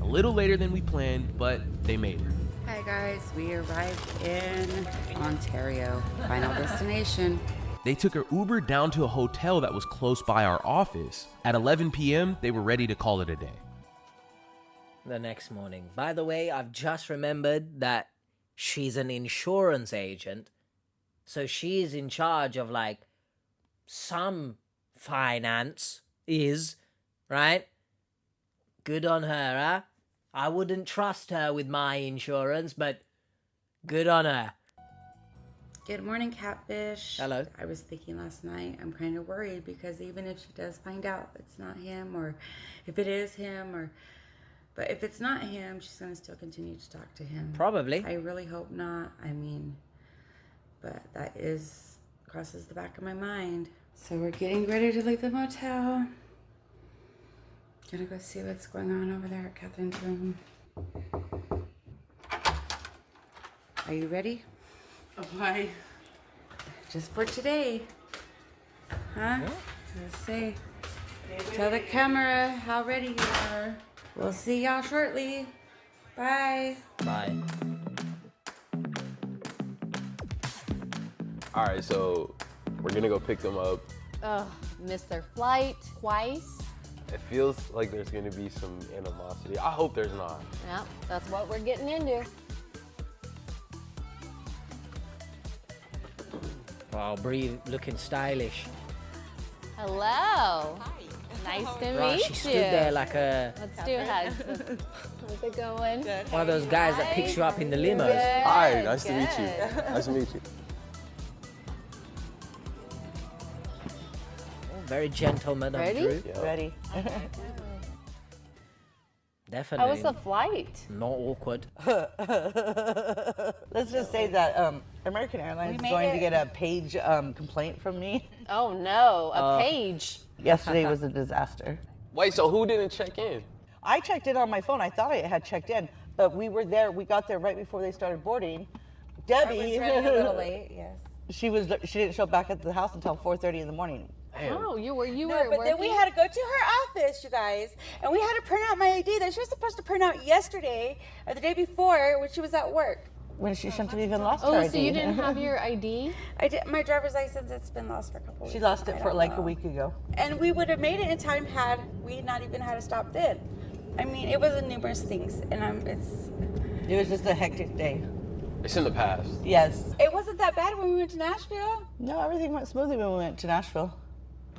A little later than we planned, but they made it. Hi guys, we arrived in Ontario. Final destination. They took an Uber down to a hotel that was close by our office. At 11 p.m., they were ready to call it a day. The next morning. By the way, I've just remembered that she's an insurance agent. So she's in charge of like some finance, right? Good on her, huh? I wouldn't trust her with my insurance, but good on her. Good morning, Catfish. Hello. I was thinking last night, I'm kind of worried because even if she does find out it's not him, or if it is him, but if it's not him, she's going to still continue to talk to him. Probably. I really hope not. But that crosses the back of my mind. So we're getting ready to leave the motel. Gonna go see what's going on over there at Katherine's room. Are you ready? Why? Just for today. Huh? Let's see. Tell the camera how ready you are. We'll see y'all shortly. Bye. Bye. All right, so we're gonna go pick them up. Ugh, missed their flight twice. It feels like there's gonna be some animosity. I hope there's not. Yeah, that's what we're getting into. Wow, Bree looking stylish. Hello. Nice to Right, meet she you. stood there like a... Let's do hugs. How's it going? Good. One of those guys that picks you up in the limos. Good, Hi, nice to meet you. good. Nice to meet you. Oh, very gentle, Madame Ready? Drew. Yeah. Ready. Definitely. How was the flight? Not awkward. Let's just say that American Airlines is going to get a page complaint from me. Oh no, a page. Yesterday was a disaster. Wait, so who didn't check in? I checked in on my phone. I thought I had checked in, but we were there. We got there right before they started boarding. Debbie, I was running a little late, yes. she didn't show back at the house until 4:30 in the morning. Oh, you were But then we had to go to her office, you guys, and we had to print out my ID that she was supposed to print out yesterday or the day before when she was at work. When she shouldn't have even lost her Oh, ID. so you didn't have your ID? I did. My driver's license, it's been lost for a couple weeks. She lost I it for don't like know. a week ago. And we would have made it in time had we not even had to stop then. I mean, it was numerous things, and It was just a hectic day. It's in the past. Yes. It wasn't that bad when we went to Nashville. No, everything went smoothly when we went to Nashville.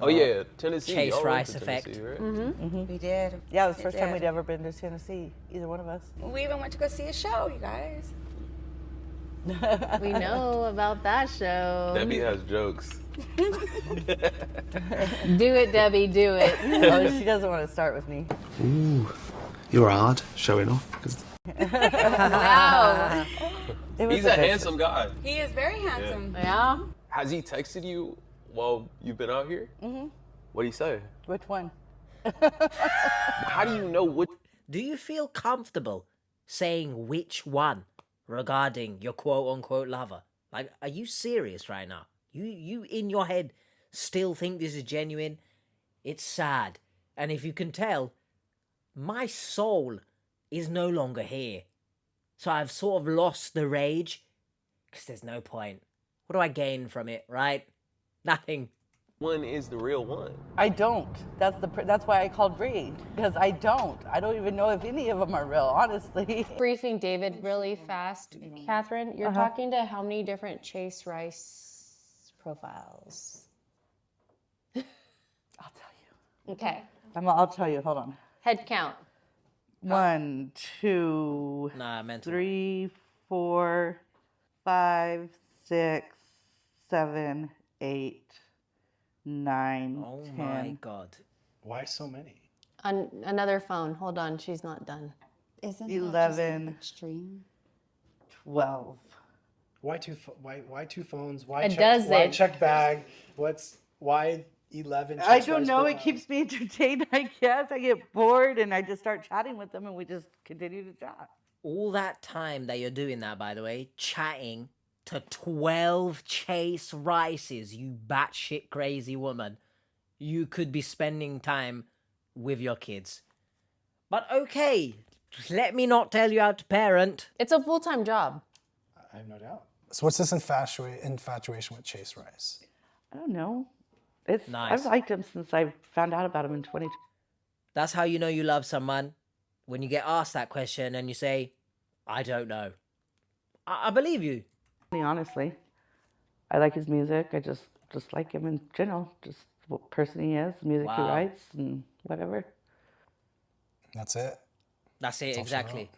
Oh yeah, Tennessee. Chase Y'all went Rice to effect. Tennessee, right? Mm-hmm. We did. Yeah, it was the We first time did. we'd ever been to Tennessee, either one of us. We even went to go see a show, you guys. We know about that show. Debbie has jokes. Do it, Debbie, do it. Oh, she doesn't want to start with me. Ooh, you're hard showing off. Wow. He's a handsome guy. He is very handsome. Yeah. Has he texted you while you've been out here? Mm-hmm. What do you say? Which one? How do you know what? Do you feel comfortable saying which one regarding your quote-unquote lover? Like, are you serious right now? You in your head still think this is genuine? It's sad. And if you can tell, my soul is no longer here. So I've sort of lost the rage, because there's no point. What do I gain from it, right? Nothing. One is the real one. I don't. That's why I called Bree, because I don't even know if any of them are real, honestly. Briefing David really fast. Catherine, you're talking to how many different Chase Rice profiles? I'll tell you. Okay. I'll tell you. Hold on. Head count. 1, 2, 3, 4, 5, 6, 7, 8, 9, Oh 10. my God. Why so many? Another phone. Hold on, she's not done. Isn't 11, that just extreme? 12. Why two phones? Why A check, dozen. Why check bag? Why 11? I Chase don't Rice know. It profiles? keeps me entertained, I guess. I get bored and I just start chatting with them and we just continue to chat. All that time that you're doing that, by the way, chatting to 12 Chase Rices, you batshit crazy woman, you could be spending time with your kids. But okay, let me not tell you how to parent. It's a full-time job. I have no doubt. So what's this infatuation with Chase Rice? I don't know. It's Nice. I've liked him since I found out about him in 2020. That's how you know you love someone. When you get asked that question and you say, I don't know. I believe you. Honestly, I like his music. I just like him in general. Just what person he is, the music he Wow. writes, and whatever. That's it. That's it, exactly.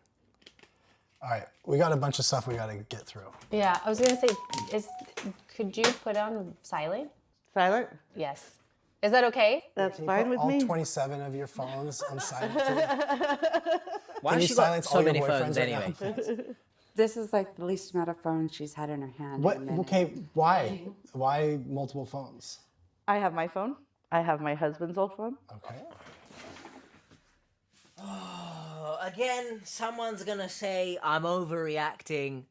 All right, we got a bunch of stuff we got to get through. Yeah, I was gonna say, could you put on silent? Silent? Yes. Is that okay? That's Can you fine put with all me. 27 of your phones on silent. Why Can has you she got silence so all your many boyfriends phones right anyway? now? This is like the least amount of phones she's had in her hand. What? In a minute. Okay, why? Why multiple phones? I have my phone. I have my husband's old phone. Okay. Oh, again, someone's gonna say I'm overreacting,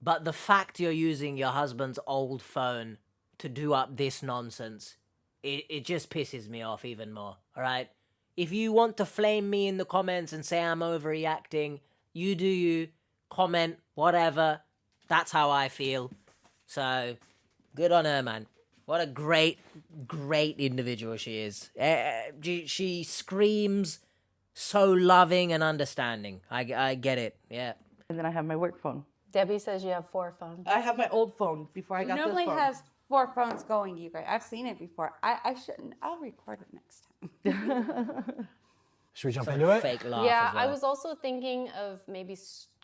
but the fact you're using your husband's old phone to do up this nonsense, it just pisses me off even more, alright? If you want to flame me in the comments and say I'm overreacting, you do you, comment, whatever, that's how I feel. So, good on her, man. What a great, great individual she is. She screams so loving and understanding. I get it, yeah. And then I have my work phone. Debbie says you have 4 phones. I have my old phone before I She got this phone. normally has 4 phones going, you guys. I've seen it before. I shouldn't. I'll record it next time. Should we jump into it? Fake laugh Yeah, as well. I was also thinking of maybe,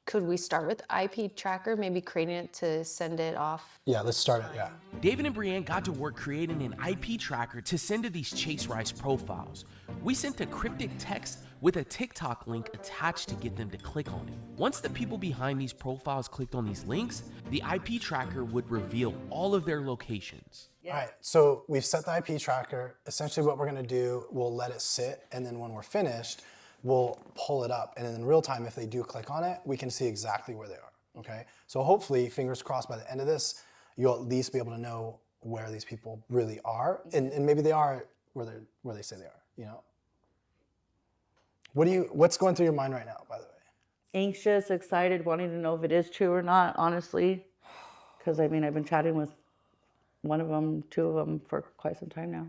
could we start with IP tracker, maybe creating it to send it off? Yeah, let's start it, yeah. David and Brienne got to work creating an IP tracker to send to these Chase Rice profiles. We sent a cryptic text with a TikTok link attached to get them to click on it. Once the people behind these profiles clicked on these links, the IP tracker would reveal all of their locations. All right, so we've set the IP tracker. Essentially what we're gonna do, we'll let it sit, and then when we're finished, we'll pull it up. And in real time, if they do click on it, we can see exactly where they are, okay? So hopefully, fingers crossed, by the end of this, you'll at least be able to know where these people really are. And maybe they are where they say they are, you know? What's going through your mind right now, by the way? Anxious, excited, wanting to know if it is true or not, honestly. Because, I mean, I've been chatting with one of them, 2 of them for quite some time now.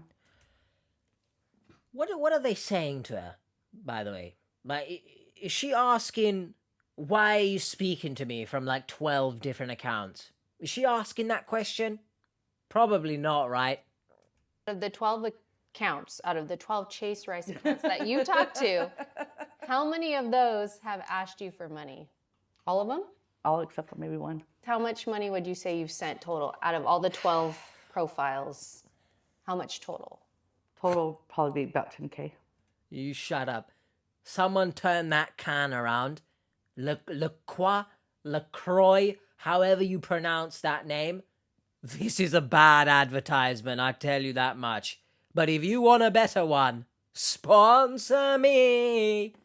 What are they saying to her, by the way? Like, is she asking, why are you speaking to me from like 12 different accounts? Is she asking that question? Probably not, right? Out of the 12 accounts, out of the 12 Chase Rice accounts that you talked to, how many of those have asked you for money? All of them? All except for maybe 1. How much money would you say you've sent total out of all the 12 profiles? How much total? Total probably be about 10K. You shut up. Someone turn that can around. LaCroix, however you pronounce that name. This is a bad advertisement, I tell you that much. But if you want a better one, sponsor me.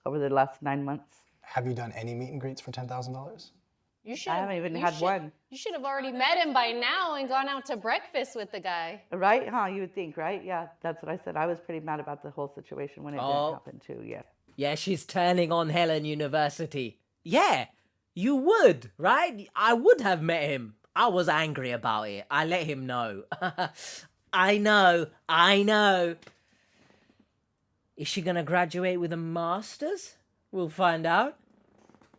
Over the last 9 months. Have you done any meet and greets for $10,000? You should. I haven't even had one. You should have already met him by now and gone out to breakfast with the guy. Right? Huh? You would think, right? Yeah, that's what I said. I was pretty mad about the whole situation when it didn't happen too, yeah. Yeah, she's turning on Helen University. Yeah, you would, right? I would have met him. I was angry about it. I let him know. I know. Is she gonna graduate with a master's? We'll find out.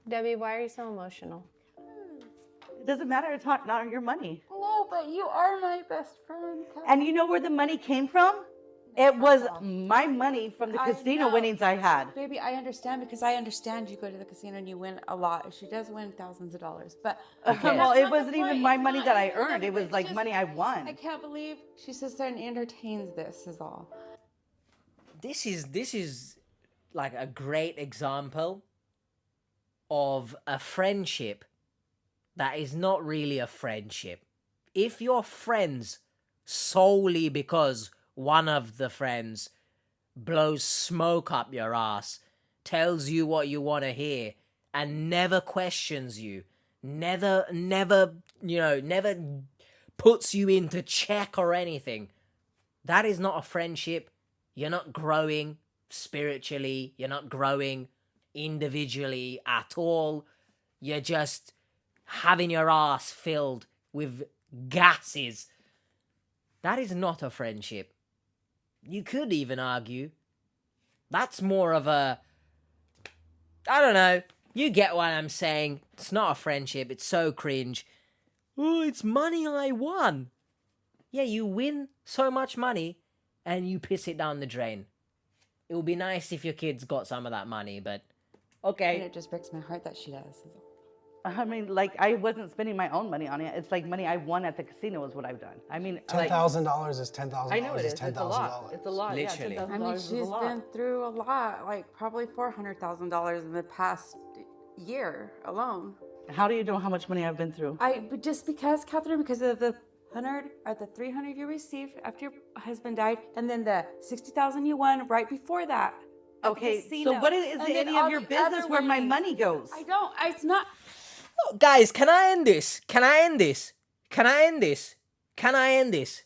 Debbie, why are you so emotional? It doesn't matter. It's not your money. No, but you are my best friend. And you know where the money came from? It was my money from the casino winnings I had. Baby, I understand because I understand you go to the casino and you win a lot. She does win thousands of dollars, but well, it wasn't even my money that I earned. It was like money I won. I can't believe she sits there and entertains this. Is all. This is like a great example of a friendship that is not really a friendship. If you're friends solely because one of the friends blows smoke up your ass, tells you what you want to hear, and never questions you, never puts you into check or anything, that is not a friendship. You're not growing spiritually. You're not growing individually at all. You're just having your ass filled with gases. That is not a friendship. You could even argue that's more of a, I don't know, you get what I'm saying. It's not a friendship. It's so cringe. Oh, it's money I won. Yeah, you win so much money and you piss it down the drain. It would be nice if your kids got some of that money, but And okay. it just breaks my heart that she does. I mean, like, I wasn't spending my own money on it. It's like money I won at the casino is what I've done. I mean, like, $10,000 is $10,000. I know it is is. It's a lot. It's a lot. Literally. Yeah, I mean, she's been through a lot, like probably $400,000 in the past year alone. How do you know how much money I've been through? But just because, Catherine, because of the 100 or the 300 you received after your husband died, and then the 60,000 you won right before that. at the Okay, casino, so what is and it then any all of your the business other where my winnings. money goes? I don't. It's not. Guys, can I end this? Can I end this? Can I end this? Can I end this?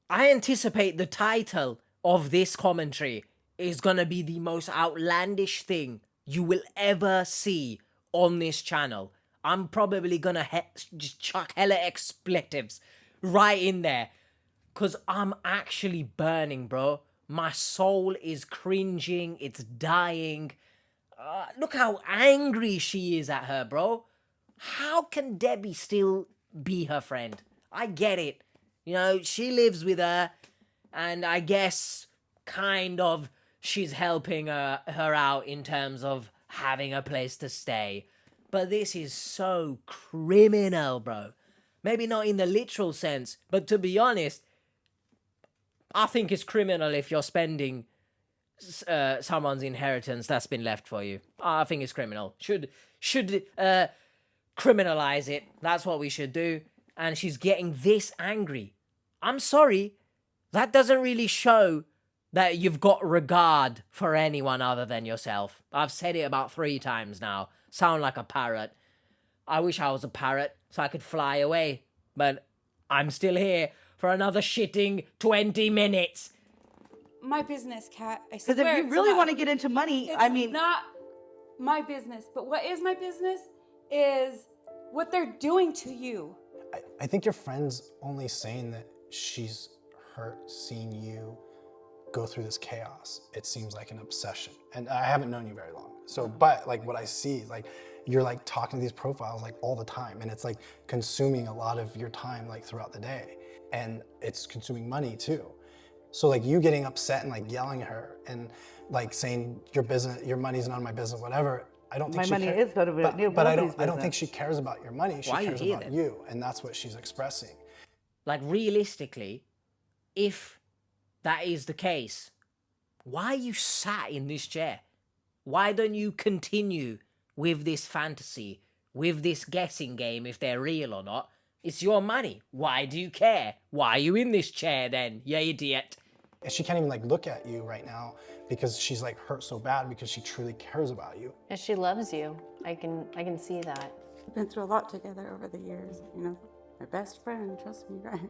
I anticipate the title of this commentary is gonna be the most outlandish thing you will ever see on this channel. I'm probably gonna just chuck hella expletives right in there. Cause I'm actually burning, bro. My soul is cringing. It's dying. Look how angry she is at her, bro. How can Debbie still be her friend? I get it. You know, she lives with her, and I guess kind of she's helping her out in terms of having a place to stay. But this is so criminal, bro. Maybe not in the literal sense, but to be honest, I think it's criminal if you're spending someone's inheritance that's been left for you. I think it's criminal. Should criminalize it. That's what we should do. And she's getting this angry. I'm sorry. That doesn't really show that you've got regard for anyone other than yourself. I've said it about 3 times now. Sound like a parrot. I wish I was a parrot so I could fly away. But I'm still here for another shitting 20 minutes. My business, Kat. I Because swear. if you it's really not- want to get into money, it's I mean, not my business. But what is my business is what they're doing to you. I think your friend's only saying that she's hurt seeing you go through this chaos. It seems like an obsession. And I haven't known you very long. So, but like what I see is like, you're like talking to these profiles like all the time. And it's like consuming a lot of your time like throughout the day. And it's consuming money too. So like you getting upset and like yelling at her and like saying your business, your money's none of my business, whatever. I don't think my she money cares. is none of it. But I Nobody's don't think business. she cares about your money. She Why are you cares here about then? you. And that's what she's expressing. Like, realistically, if that is the case, why are you sat in this chair? Why don't you continue with this fantasy, with this guessing game, if they're real or not? It's your money. Why do you care? Why are you in this chair then, you idiot? And she can't even like look at you right now because she's like hurt so bad because she truly cares about you. And she loves you. I can see that. We've been through a lot together over the years. You know, my best friend. Trust me, right?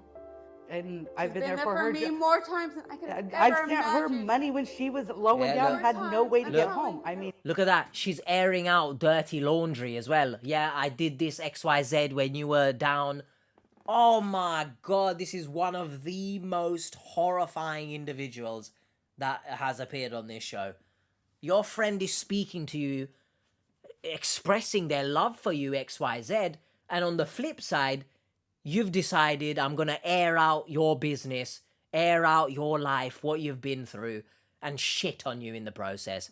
And I've She's been there for her. me more times than I could have I've ever sent her imagined. money when she was low and Yeah, down, had no way to Look. get home. I mean, Look at that. She's airing out dirty laundry as well. Yeah, I did this XYZ when you were down. Oh my God, this is one of the most horrifying individuals that has appeared on this show. Your friend is speaking to you, expressing their love for you, XYZ, and on the flip side, you've decided I'm gonna air out your business, air out your life, what you've been through, and shit on you in the process.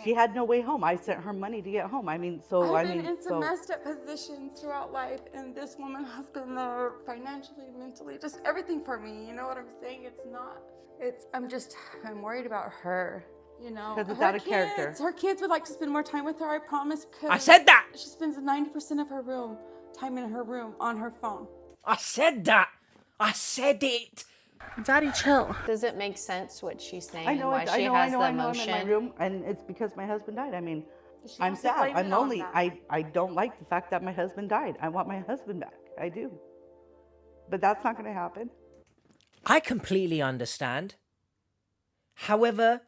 she had no way home. I sent her money to get home. I mean, so I've I been mean, in some messed up positions throughout life, and this woman has been there financially, mentally, just everything for me. You know what I'm saying? I'm worried about her. You know, 'Cause it's her out of character. Her kids would like to spend more time with her. I promise. I said that! She spends 90% of her time in her room on her phone. I said that! I said it! Daddy, chill. Does it make sense what she's saying? I know, why I she know, has I know, the I know. I'm emotion? in my room, and it's because my husband died. I mean, She I'm wants to sad. blame I'm it on lonely. that. I don't like the fact that my husband died. I want my husband back. I do. But that's not going to happen. I completely understand. However,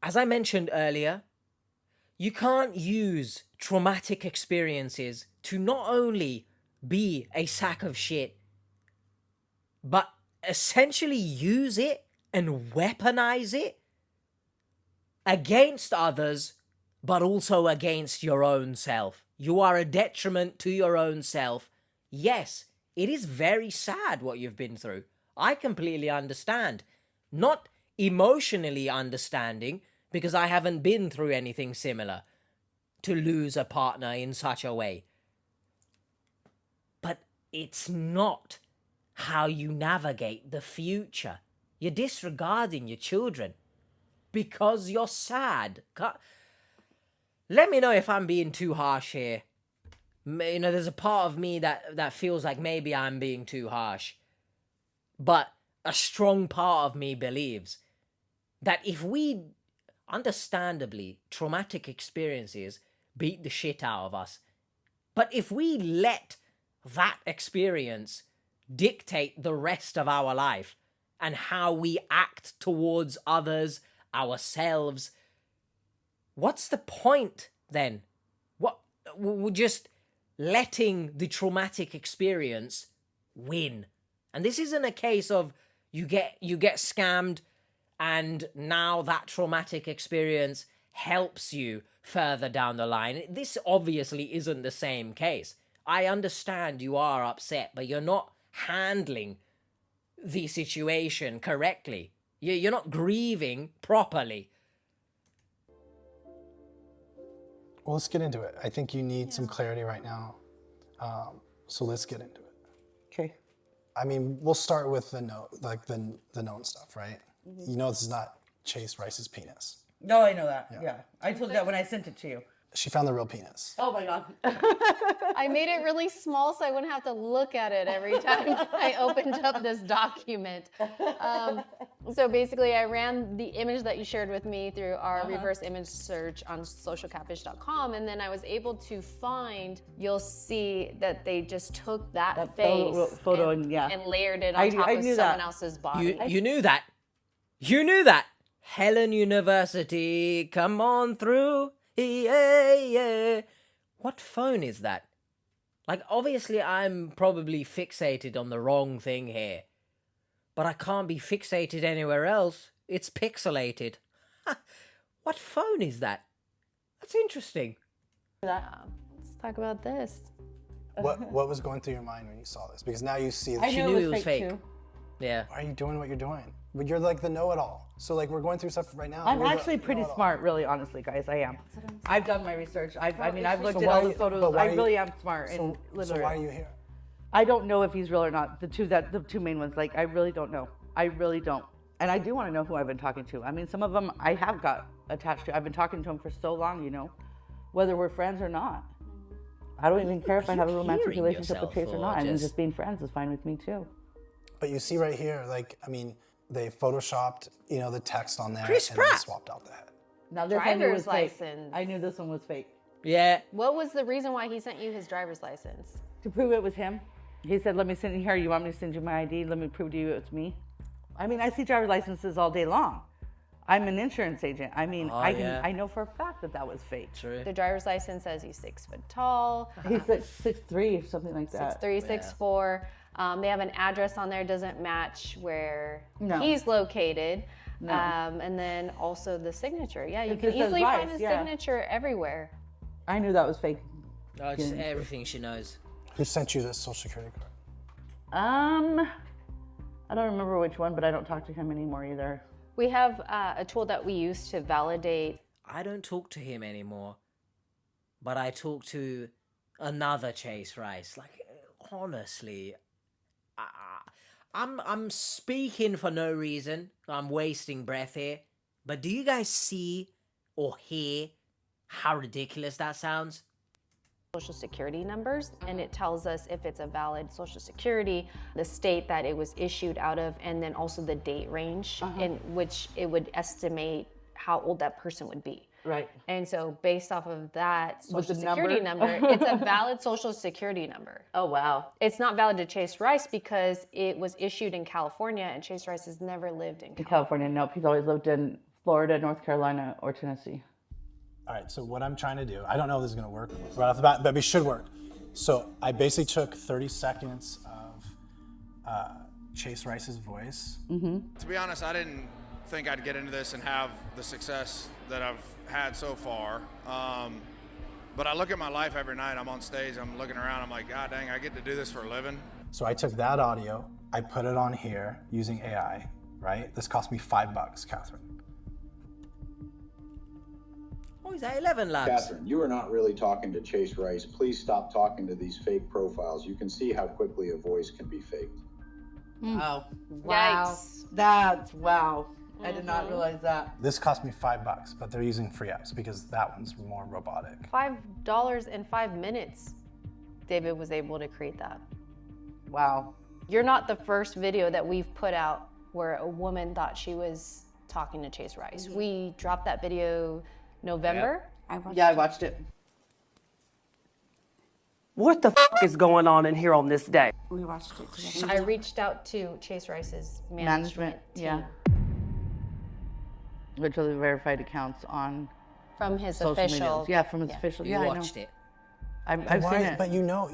as I mentioned earlier, you can't use traumatic experiences to not only be a sack of shit, but essentially use it and weaponize it against others, but also against your own self. You are a detriment to your own self. Yes, it is very sad what you've been through. I completely understand. Not emotionally understanding because I haven't been through anything similar to lose a partner in such a way. But it's not how you navigate the future. You're disregarding your children because you're sad. Let me know if I'm being too harsh here. You know, there's a part of me that feels like maybe I'm being too harsh. But a strong part of me believes that if we, understandably, traumatic experiences beat the shit out of us. But if we let that experience dictate the rest of our life and how we act towards others, ourselves, what's the point then? We're just letting the traumatic experience win. And this isn't a case of you get scammed and now that traumatic experience helps you further down the line. This obviously isn't the same case. I understand you are upset, but you're not handling the situation correctly. You're not grieving properly. Well, let's get into it. I think you need some clarity right now. So let's get into it. Okay. I mean, we'll start with the known stuff, right? You know this is not Chase Rice's penis. No, I know that. Yeah. I told you that when I sent it to you. She found the real penis. Oh my God. I made it really small so I wouldn't have to look at it every time I opened up this document. So basically, I ran the image that you shared with me through our reverse image search on socialcatfish.com, and then I was able to find, you'll see that they just took that face photo and layered it on top of knew someone that. else's body. You knew that. You knew that. Helen University, come on through. Yeah. What phone is that? Like, obviously, I'm probably fixated on the wrong thing here. But I can't be fixated anywhere else. It's pixelated. What phone is that? That's interesting. Let's talk about this. What was going through your mind when you saw this? Because now you see I she knew knew it was fake too. Yeah. Why are you doing what you're doing? But you're like the know-it-all. So like we're going through stuff right now. I'm actually pretty smart, really, honestly, guys. I am. I've done my research. I've looked at all the photos. I really am smart. And So why are you here? I don't know if he's real or not. The two main ones. Like, I really don't know. I really don't. And I do want to know who I've been talking to. I mean, some of them I have got attached to. I've been talking to him for so long, you know, whether we're friends or not. I don't even care if I have a romantic relationship with Chase or not. I mean, just being friends is fine with me too. But you see right here, like, I mean, they photoshopped, you know, the text on there Chris and Pratt. then swapped out the head. Now this I knew was Driver's fake. license. I knew this one was fake. Yeah. What was the reason why he sent you his driver's license? To prove it was him. He said, let me send you here. You want me to send you my ID? Let me prove to you it's me. I mean, I see driver's licenses all day long. I'm an insurance agent. I mean, I know for a fact that was fake. True. The driver's license says he's 6 foot tall. He's like 6'3" or something like that. 6'3", 6'4". They have an address on there, doesn't match where No. he's located. No. And then also the signature. Yeah, you It can just says easily find Rice, his yeah. signature everywhere. I knew that was fake. Oh, just everything she knows. Who sent you this social security card? I don't remember which one, but I don't talk to him anymore either. We have a tool that we use to validate. I don't talk to him anymore, but I talk to another Chase Rice. Like, honestly, I'm speaking for no reason. I'm wasting breath here. But do you guys see or hear how ridiculous that sounds? Social security numbers, and it tells us if it's a valid social security, the state that it was issued out of, and then also the date range in which it would estimate how old that person would be. Right. And so based off of that With social the security number? number, it's a valid social security number. Oh, wow. It's not valid to Chase Rice because it was issued in California, and Chase Rice has never lived in In California, nope. He's always lived in Florida, North Carolina, or Tennessee. All right, so what I'm trying to do, I don't know if this is gonna work right off the bat, but it should work. So I basically took 30 seconds of Chase Rice's voice. To be honest, I didn't think I'd get into this and have the success that I've had so far. But I look at my life every night. I'm on stage, I'm looking around, I'm like, God dang, I get to do this for a living. So I took that audio, I put it on here using AI, right? This cost me $5, Catherine. Oh, is that 11 labs? Katherine, you are not really talking to Chase Rice. Please stop talking to these fake profiles. You can see how quickly a voice can be faked. Wow. Wow. That's wow. I did not realize that. This cost me $5, but they're using free apps because that one's more robotic. $5 in 5 minutes, David was able to create that. Wow. You're not the first video that we've put out where a woman thought she was talking to Chase Rice. We dropped that video November. I watched it. What the f is going on in here on this day? We watched it together. I reached out to Chase Rice's management team. Yeah. Which are the verified accounts on From his social official. medias. Yeah, from his official. You Yeah, watched it. I've Why- seen it. But you know,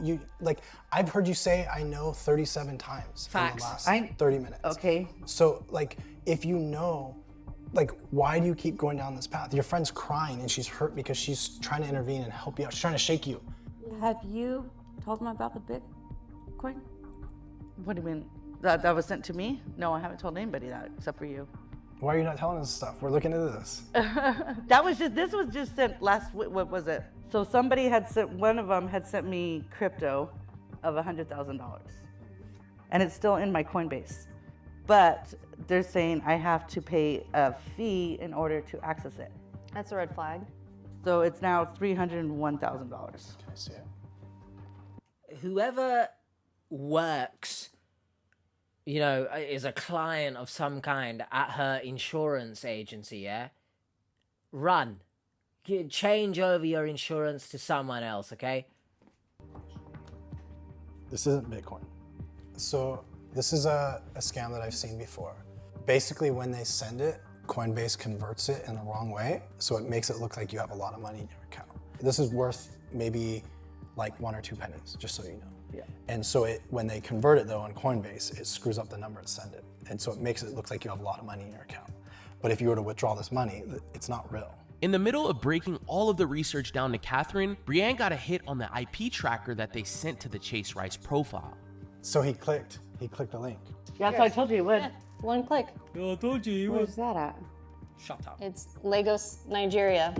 I've heard you say I know 37 times Facts. in the last 30 minutes. Okay. So, like, if you know, like, why do you keep going down this path? Your friend's crying and she's hurt because she's trying to intervene and help you out. She's trying to shake you. Have you told them about the Bitcoin? What do you mean? That was sent to me? No, I haven't told anybody that except for you. Why are you not telling us stuff? We're looking into this. This was just sent last week. What was it? So somebody had sent, one of them had sent me crypto of $100,000. And it's still in my Coinbase. But they're saying I have to pay a fee in order to access it. That's a red flag. So it's now $301,000. Can I see it? Whoever works, you know, is a client of some kind at her insurance agency, yeah? Run. Change over your insurance to someone else, okay? This isn't Bitcoin. So this is a scam that I've seen before. Basically, when they send it, Coinbase converts it in the wrong way, so it makes it look like you have a lot of money in your account. This is worth maybe like 1 or 2 pennies, just so you know. Yeah. And so when they convert it though on Coinbase, it screws up the number to send it. And so it makes it look like you have a lot of money in your account. But if you were to withdraw this money, it's not real. In the middle of breaking all of the research down to Katherine, Brienne got a hit on the IP tracker that they sent to the Chase Rice profile. So he clicked the link. Yeah, so I told you he would. Yeah, 1 click. I told you he Where's that at? Shut up. It's Lagos, Nigeria.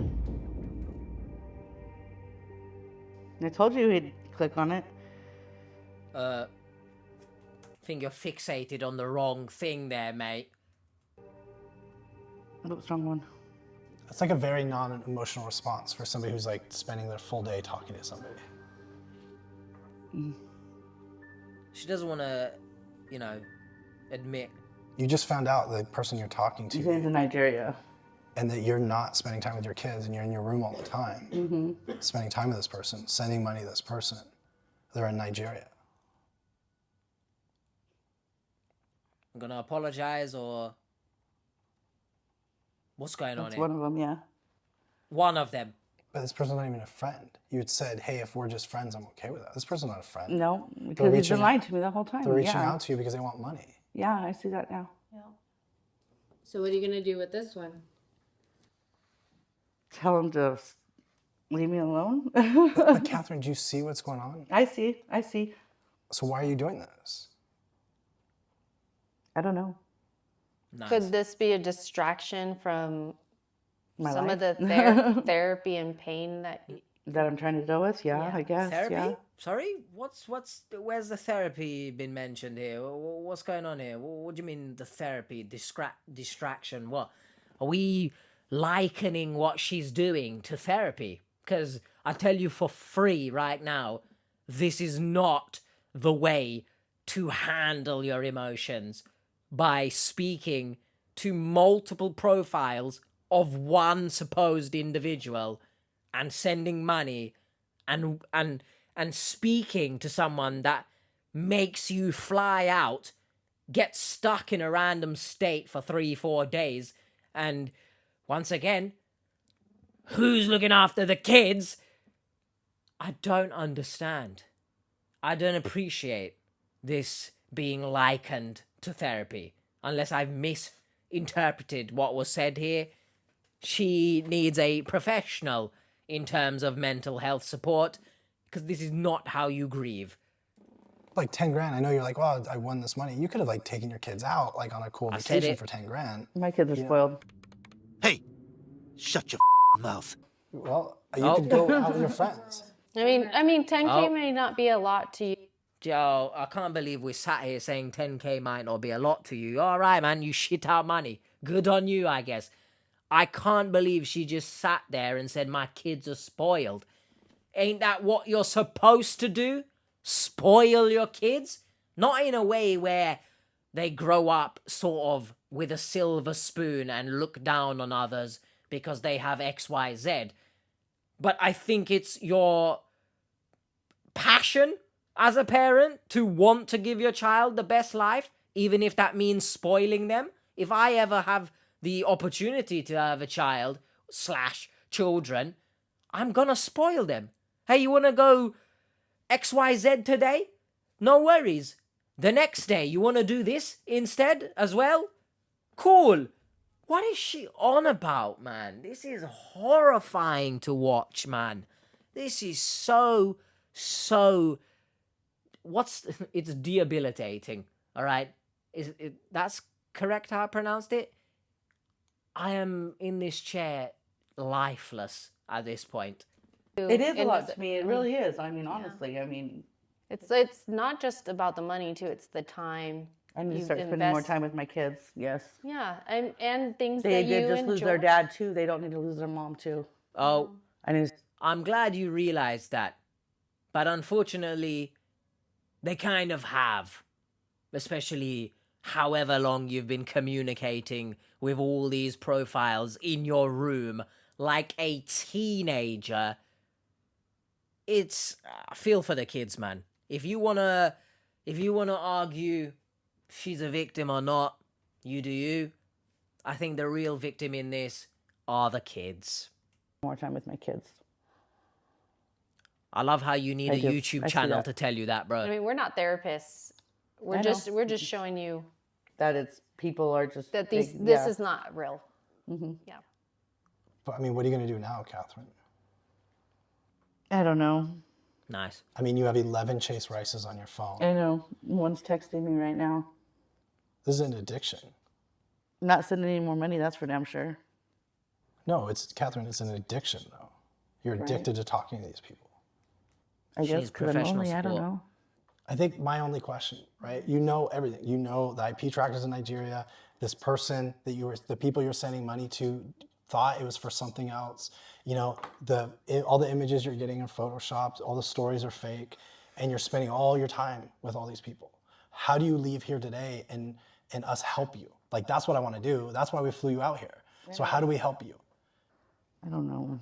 I told you he'd click on it. I think you're fixated on the wrong thing there, mate. What's wrong one? It's like a very non-emotional response for somebody who's like spending their full day talking to somebody. She doesn't want to, you know, admit. You just found out the person you're talking He's to, in Nigeria. and that you're not spending time with your kids and you're in your room all the time, spending time with this person, sending money to this person. They're in Nigeria. I'm gonna apologize or what's going on That's here? one of them, yeah. One of them. But this person's not even a friend. You had said, hey, if we're just friends, I'm okay with that. This person's not a friend. No, because he's been lying to me the whole time. They're reaching yeah. out to you because they want money. Yeah, I see that now. Yeah. So what are you gonna do with this one? Tell him to leave me alone. But Catherine, do you see what's going on? I see. So why are you doing this? I don't know. Nice. Could this be a distraction from My some of life? the therapy and pain that That I'm trying to deal with? Yeah, I guess. Therapy? Yeah. Sorry? Where's the therapy been mentioned here? What's going on here? What do you mean the therapy? Distraction? What? Are we likening what she's doing to therapy? Because I tell you for free right now, this is not the way to handle your emotions by speaking to multiple profiles of one supposed individual and sending money and speaking to someone that makes you fly out, get stuck in a random state for 3-4 days, and once again, who's looking after the kids? I don't understand. I don't appreciate this being likened to therapy, unless I've misinterpreted what was said here. She needs a professional in terms of mental health support, because this is not how you grieve. like 10 grand. I know you're like, well, I won this money. You could have like taken your kids out like on a cool vacation for 10 grand. My kids are spoiled. Hey, shut your mouth. Well, you could go out with your friends. I mean, 10K Oh. may not be a lot to you. Joe, I can't believe we sat here saying 10K might not be a lot to you. All right, man, you shit out money. Good on you, I guess. I can't believe she just sat there and said, my kids are spoiled. Ain't that what you're supposed to do? Spoil your kids? Not in a way where they grow up sort of with a silver spoon and look down on others because they have XYZ. But I think it's your passion as a parent to want to give your child the best life, even if that means spoiling them. If I ever have the opportunity to have a child / children, I'm gonna spoil them. Hey, you wanna go XYZ today? No worries. The next day, you wanna do this instead as well? Cool. What is she on about, man? This is horrifying to watch, man. This is so... it's debilitating, all right? That's correct how I pronounced it? I am in this chair lifeless at this point. It is a lot to me. It really is. I mean, honestly, I mean... It's not just about the money, too. It's the time. I need to start spending more time with my kids, yes. Yeah, and things they that you did just enjoy. lose their dad, too. They don't need to lose their mom, too. Oh, I I'm glad you realized that. But unfortunately, they kind of have. Especially however long you've been communicating with all these profiles in your room like a teenager. It's... I feel for the kids, man. If you wanna argue she's a victim or not, you do you. I think the real victim in this are the kids. More time with my kids. I love how you need I a do. YouTube I see channel that. to tell you that, bro. I mean, we're not therapists. We're I just know. showing you that it's people are just that this is not real. Mm-hmm. Yeah. But I mean, what are you going to do now, Catherine? I don't know. Nice. I mean, you have 11 Chase Rices on your phone. I know. One's texting me right now. This is an addiction. I'm not sending any more money, that's for damn sure. No, Catherine, it's an addiction, though. You're addicted to talking to these people. I guess because I'm lonely, I don't know. I think my only question, right? You know everything. You know the IP trackers in Nigeria. This person that the people you're sending money to thought it was for something else. You know, all the images you're getting in Photoshop, all the stories are fake, and you're spending all your time with all these people. How do you leave here today and us help you? Like, that's what I want to do. That's why we flew you out here. So how do we help you? I don't know.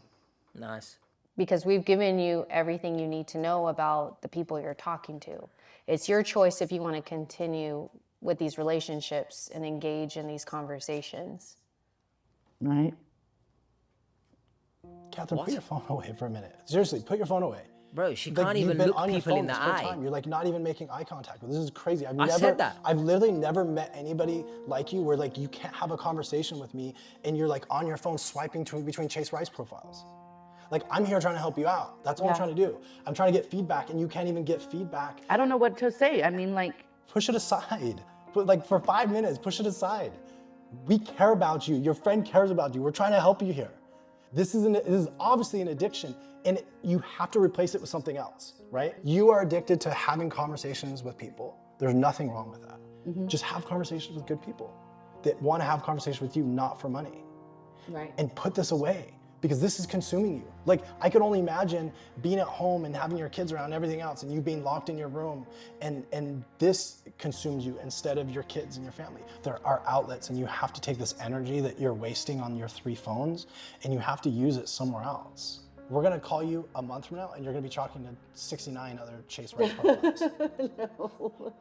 Nice. Because we've given you everything you need to know about the people you're talking to. It's your choice if you want to continue with these relationships and engage in these conversations. Right. Catherine, put your phone away for a minute. Seriously, put your phone away. Bro, she Like, can't you've even been look on your people phone in the this whole eye. time. You're like not even making eye contact with. This is crazy. I said that. I've literally never met anybody like you where like you can't have a conversation with me and you're like on your phone swiping between Chase Rice profiles. Like, I'm here trying to help you out. That's what I'm trying to do. I'm trying to get feedback and you can't even get feedback. I don't know what to say. I mean, like... Push it aside. Like, for 5 minutes, push it aside. We care about you. Your friend cares about you. We're trying to help you here. This is obviously an addiction, and you have to replace it with something else, right? You are addicted to having conversations with people. There's nothing wrong with that. Mm-hmm. Just have conversations with good people that want to have conversations with you, not for money. Right. And put this away, because this is consuming you. Like, I could only imagine being at home and having your kids around and everything else, and you being locked in your room, and this consumes you instead of your kids and your family. There are outlets, and you have to take this energy that you're wasting on your 3 phones, and you have to use it somewhere else. We're gonna call you a month from now, and you're gonna be talking to 69 other Chase Rice profiles. No.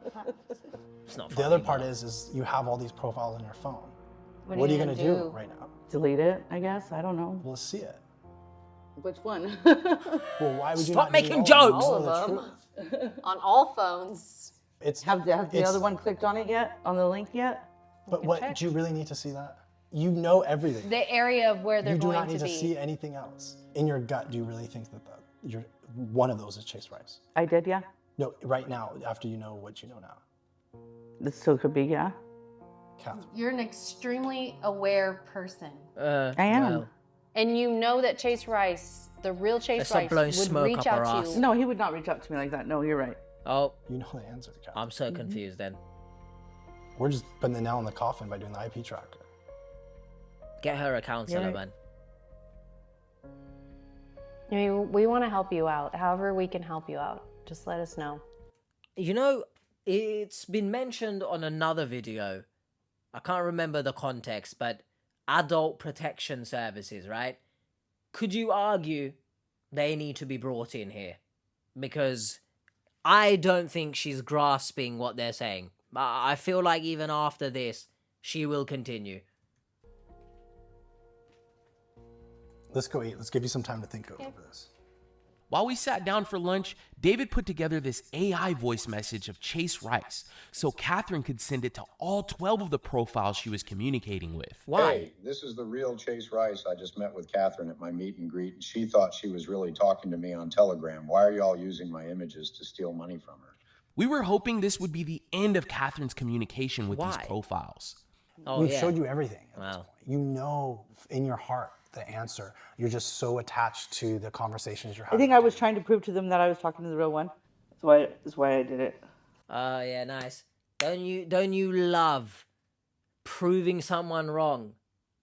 It's not The other part is you have all these profiles on your phone. What are you gonna do right now? Delete it, I guess. I don't know. Let's see it. Which one? Well, why would you Stop not making delete all jokes. All of them. On all phones. Have the other one clicked on it yet? On the link yet? But what, do you really need to see that? You know everything. The area of where they're You do going not need to to be. see anything else. In your gut, do you really think that one of those is Chase Rice? I did, yeah. No, right now, after you know what you know now. This still could be, yeah. Katherine. You're an extremely aware person. I am. Well, And you know that Chase Rice, the real Chase Let's stop Rice, blowing would smoke reach up our out to ass. you. No, he would not reach out to me like that. No, you're right. oh, You know the answer, Katherine. I'm so confused then. We're just putting the nail in the coffin by doing the IP tracker. Get her a counselor, Yeah. man. I mean, we want to help you out. However we can help you out, just let us know. You know, it's been mentioned on another video. I can't remember the context, but adult protection services, right? Could you argue they need to be brought in here? Because I don't think she's grasping what they're saying. I feel like even after this, she will continue. Let's go eat. Let's give you some time to think over this. While we sat down for lunch, David put together this AI voice message of Chase Rice so Katherine could send it to all 12 of the profiles she was communicating with. Hey, this is the real Chase Rice. I just met with Katherine at my meet and greet, and she thought she was really talking to me on Telegram. Why are y'all using my images to steal money from her? We were hoping this would be the end of Katherine's communication with these Why? profiles. Oh, We've yeah. showed you everything. Wow. You know in your heart the answer. You're just so attached to the conversations you're I having. think I was trying to prove to them that I was talking to the real one. That's why I did it. Oh, yeah, nice. Don't you love proving someone wrong,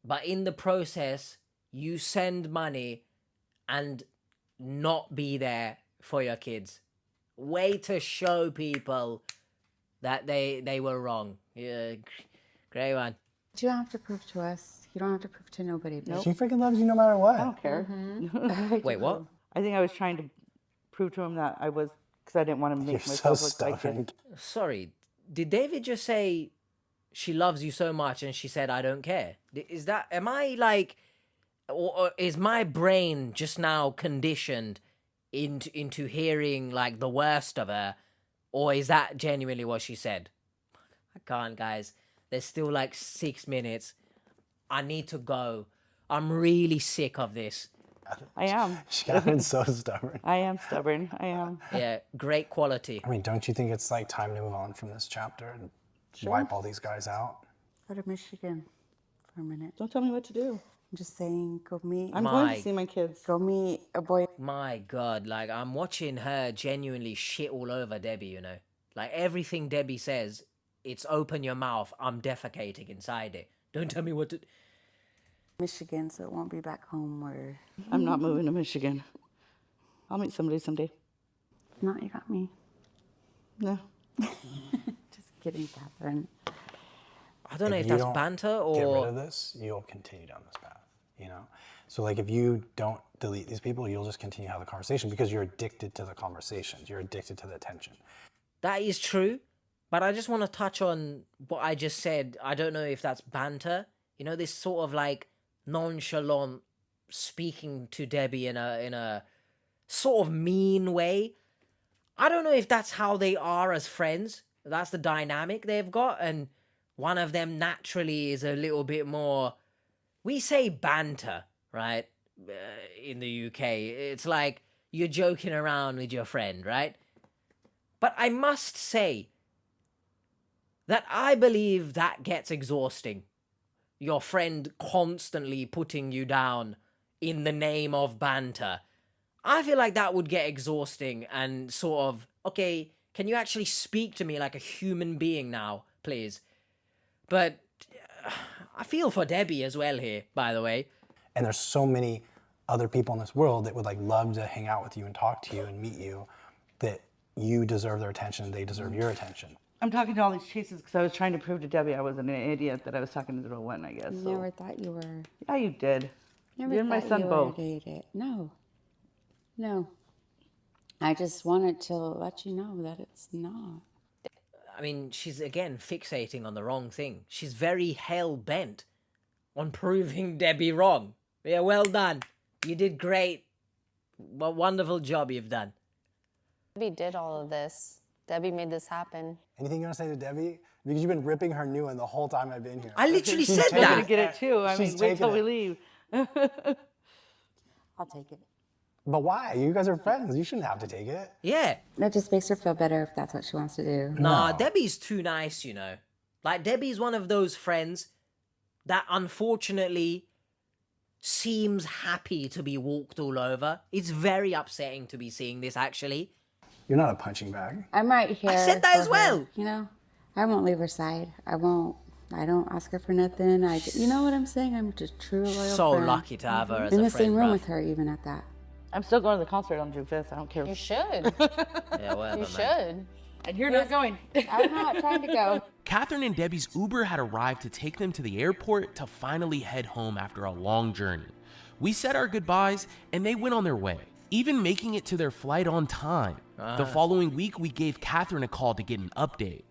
but in the process, you send money and not be there for your kids? Way to show people that they were wrong. Yeah, great one. You don't have to prove to us. You don't have to prove to nobody. Babe. She freaking loves you no matter what. I don't care. Wait, what? I think I was trying to prove to him that I was, because I didn't want to make You're myself so look like stubborn. it. Sorry, did David just say she loves you so much and she said I don't care? Is that, am I like, or is my brain just now conditioned into hearing like the worst of her, or is that genuinely what she said? I can't, guys. There's still like 6 minutes. I need to go. I'm really sick of this. I am. Katherine's so stubborn. I am stubborn. I am. Yeah, great quality. I mean, don't you think it's like time to move on from this chapter and wipe all these guys out? Go to Michigan for a minute. Don't tell me what to do. I'm just saying, go meet. I'm going to see my kids. Go meet a boy. My God, like I'm watching her genuinely shit all over Debbie, you know? Like everything Debbie says, it's open your mouth, I'm defecating inside it. Don't tell me what to... Michigan, so it won't be back home where... I'm not moving to Michigan. I'll meet somebody someday. No, you got me. No. Just kidding, Katherine. I don't know if you that's don't banter get or... rid of this, you'll continue down this path, you know? So like if you don't delete these people, you'll just continue to have the conversation because you're addicted to the conversations. You're addicted to the attention. That is true, but I just want to touch on what I just said. I don't know if that's banter. You know, this sort of like nonchalant speaking to Debbie in a sort of mean way. I don't know if that's how they are as friends. That's the dynamic they've got, and one of them naturally is a little bit more... We say banter, right? In the UK. It's like you're joking around with your friend, right? But I must say that I believe that gets exhausting. Your friend constantly putting you down in the name of banter. I feel like that would get exhausting and sort of, okay, can you actually speak to me like a human being now, please? But I feel for Debbie as well here, by the way. And there's so many other people in this world that would like love to hang out with you and talk to you and meet you, that you deserve their attention, they deserve your attention. I'm talking to all these chases because I was trying to prove to Debbie I wasn't an idiot, that I was talking to the real one, I guess. So. Never thought you were. Yeah, you did. Never you and my thought son you both. were dated. No. No. I just wanted to let you know that it's not. I mean, she's again fixating on the wrong thing. She's very hell-bent on proving Debbie wrong. Yeah, well done. You did great. What wonderful job you've done. Debbie did all of this. Debbie made this happen. Anything you want to say to Debbie? Because you've been ripping her new one the whole time I've been here. I literally said I'm that. gonna get it too. I mean, She's wait till taking we it. leave. I'll take it. But why? You guys are friends. You shouldn't have to take it. Yeah. That just makes her feel better if that's what she wants to do. Nah, No. Debbie's too nice, you know. Like, Debbie's one of those friends that unfortunately seems happy to be walked all over. It's very upsetting to be seeing this, actually. You're not a punching bag. I'm right here. I said that for as her, well. You know, I won't leave her side. I don't ask her for nothing. You know what I'm saying? I'm just true loyal So friend. lucky to have her as in a the friend, same room bruv. with her, even at that. I'm still going to the concert on June 5th. I don't care. You should. Yeah, whatever, You man. should. And you're not going. I'm not trying to go. Katherine and Debbie's Uber had arrived to take them to the airport to finally head home after a long journey. We said our goodbyes and they went on their way, even making it to their flight on time. The following week, we gave Katherine a call to get an update.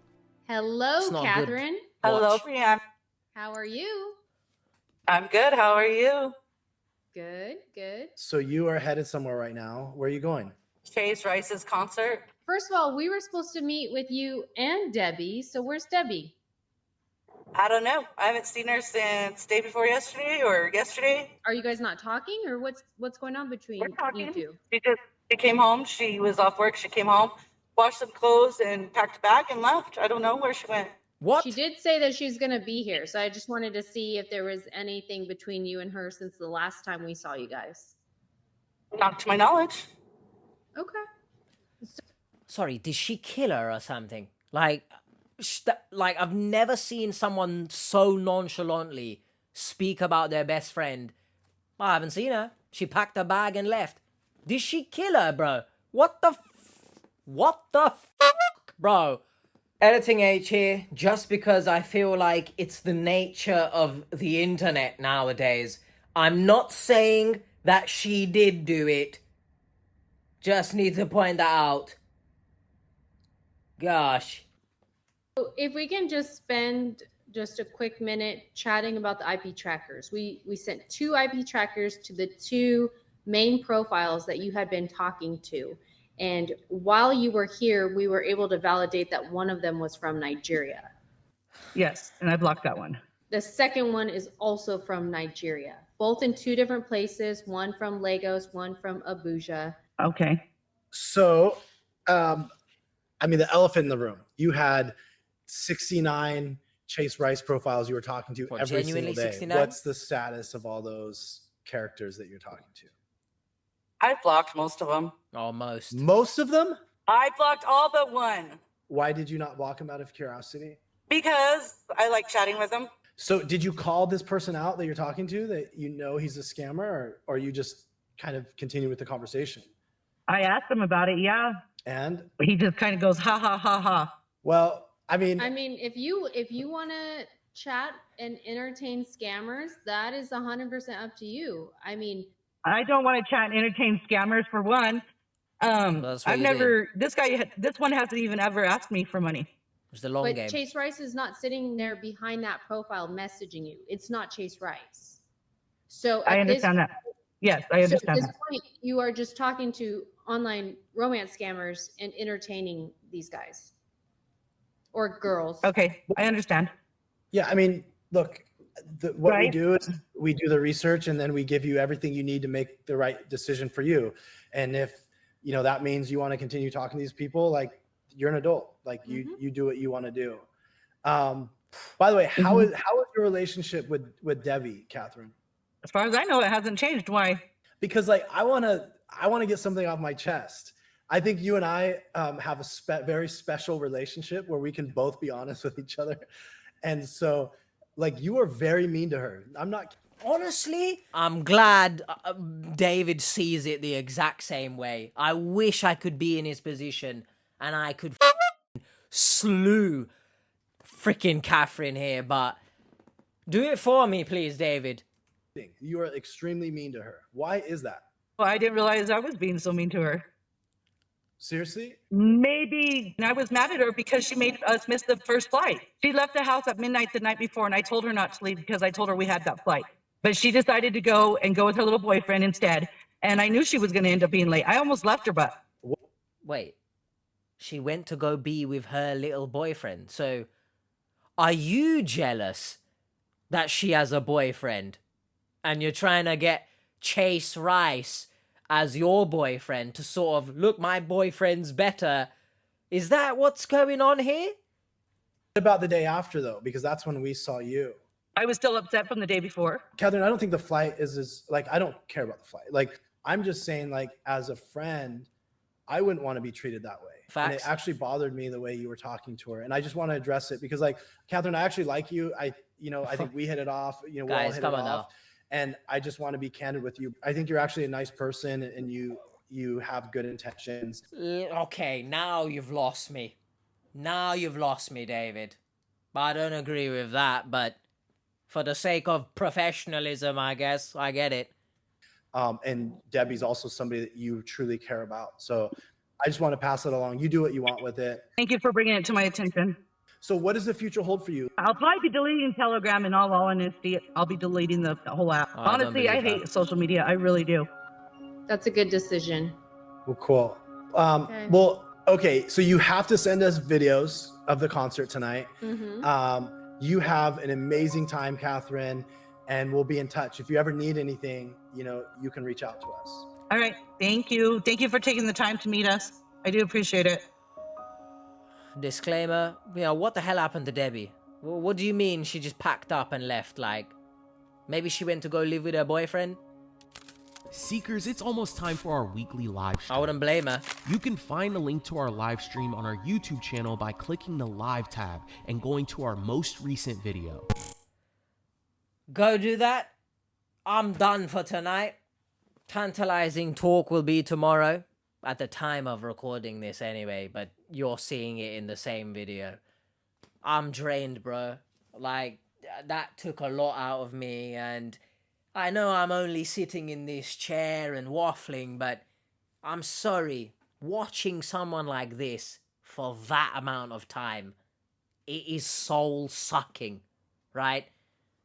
Hello, It's not good. Catherine. Hello, Brianne. How are you? I'm good. How are you? Good, good. So you are headed somewhere right now. Where are you going? Chase Rice's concert. First of all, we were supposed to meet with you and Debbie, so where's Debbie? I don't know. I haven't seen her since day before yesterday or yesterday. Are you guys not talking, or what's going on between you two? She came home. She was off work. She came home, washed some clothes, and packed a bag and left. I don't know where she went. What? She did say that she's going to be here, so I just wanted to see if there was anything between you and her since the last time we saw you guys. Not to my knowledge. Okay. Sorry, did she kill her or something? Like I've never seen someone so nonchalantly speak about their best friend. I haven't seen her. She packed her bag and left. Did she kill her, bro? What the fuck, bro? Editing H here, just because I feel like it's the nature of the internet nowadays. I'm not saying that she did do it. Just need to point that out. Gosh. If we can just spend just a quick minute chatting about the IP trackers. We sent 2 IP trackers to the 2 main profiles that you had been talking to. And while you were here, we were able to validate that one of them was from Nigeria. Yes, and I blocked that one. The second one is also from Nigeria, both in 2 different places, one from Lagos, one from Abuja. Okay. So, the elephant in the room. You had 69 Chase Rice profiles you were talking to every single day. 69? What's the status of all those characters that you're talking to? I blocked most of them. Almost. Most of them? I blocked all but one Why did you not block them out of curiosity? because I like chatting with them. So did you call this person out that you're talking to that you know he's a scammer, or you just kind of continue with the conversation? I asked him about it, yeah. And He just kind of goes, ha, ha, ha, ha. well, If you want to chat and entertain scammers, that is 100% up to you. I don't want to chat and entertain scammers for one. That's what I've you never, this one hasn't even ever asked me for money. It's the long But game. Chase Rice is not sitting there behind that profile messaging you. It's not Chase Rice. So I understand that. Yes, I So understand at this that. point, you are just talking to online romance scammers and entertaining these guys or girls. Okay, I understand. yeah, look, what we Right. do is we do the research and then we give you everything you need to make the right decision for you. And if that means you want to continue talking to these people, like, you're an adult, like you do what you want to do. By the way, how is your relationship with Debbie, Catherine? As far as I know, it hasn't changed. Why? Because I want to get something off my chest. I think you and I have a very special relationship where we can both be honest with each other. And so, you are very mean to her. I'm not. Honestly, I'm glad David sees it the exact same way. I wish I could be in his position and I could slew freaking Katherine here, but do it for me, please, David. You are extremely mean to her. Why is that? Well, I didn't realize I was being so mean to her. Seriously? Maybe I was mad at her because she made us miss the first flight. She left the house at midnight the night before, and I told her not to leave because I told her we had that flight. But she decided to go with her little boyfriend instead, and I knew she was going to end up being late. I almost left her, but... Wait, she went to go be with her little boyfriend. So, are you jealous that she has a boyfriend? And you're trying to get Chase Rice as your boyfriend to sort of, look, my boyfriend's better. Is that what's going on here? What about the day after, though? Because that's when we saw you. I was still upset from the day before. Katherine, I don't think the flight is as, like, I don't care about the flight. Like, I'm just saying, like, as a friend, I wouldn't want to be treated that way. Facts. And it actually bothered me the way you were talking to her. And I just want to address it because, like, Katherine, I actually like you. I think we hit it off. We all Guys, hit come it on off. And I just want to be candid with you. I think you're actually a nice person and you have good intentions. Okay, now you've lost me. Now you've lost me, David. I don't agree with that, but for the sake of professionalism, I guess, I get it. And Debbie's also somebody that you truly care about. So I just want to pass it along. You do what you want with it. Thank you for bringing it to my attention. So what does the future hold for you? I'll probably be deleting Telegram in all honesty. I'll be deleting the whole app. Oh, I don't Honestly, I believe hate social media. I really do. That's a good decision. Well, cool. Well, okay. So you have to send us videos of the concert tonight. You have an amazing time, Katherine, and we'll be in touch. If you ever need anything, you can reach out to us. All right. Thank you. Thank you for taking the time to meet us. I do appreciate it. Disclaimer, what the hell happened to Debbie? What do you mean she just packed up and left? Like, maybe she went to go live with her boyfriend? Seekers, it's almost time for our weekly live stream. I wouldn't blame her. You can find a link to our live stream on our YouTube channel by clicking the live tab and going to our most recent video. Go do that. I'm done for tonight. Tantalising Talk will be tomorrow. At the time of recording this anyway, but you're seeing it in the same video. I'm drained, bro. Like, that took a lot out of me, and I know I'm only sitting in this chair and waffling, but I'm sorry. Watching someone like this for that amount of time, it is soul-sucking, right?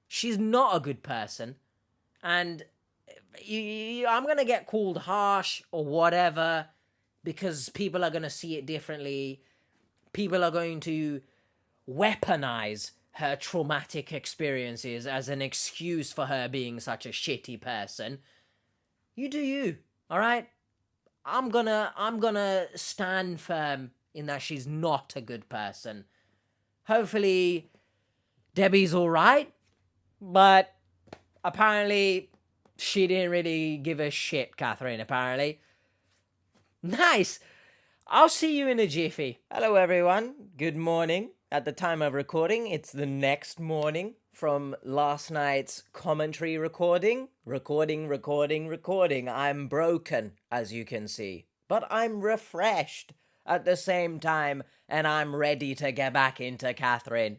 She's not a good person, and I'm going to get called harsh or whatever because people are going to see it differently. People are going to weaponize her traumatic experiences as an excuse for her being such a shitty person. You do you, all right? I'm gonna stand firm in that she's not a good person. Hopefully Debbie's all right, but apparently she didn't really give a shit, Katherine, apparently. Nice. I'll see you in a jiffy. Hello, everyone. Good morning. At the time of recording, it's the next morning from last night's commentary recording. Recording. I'm broken, as you can see. But I'm refreshed at the same time, and I'm ready to get back into Katherine.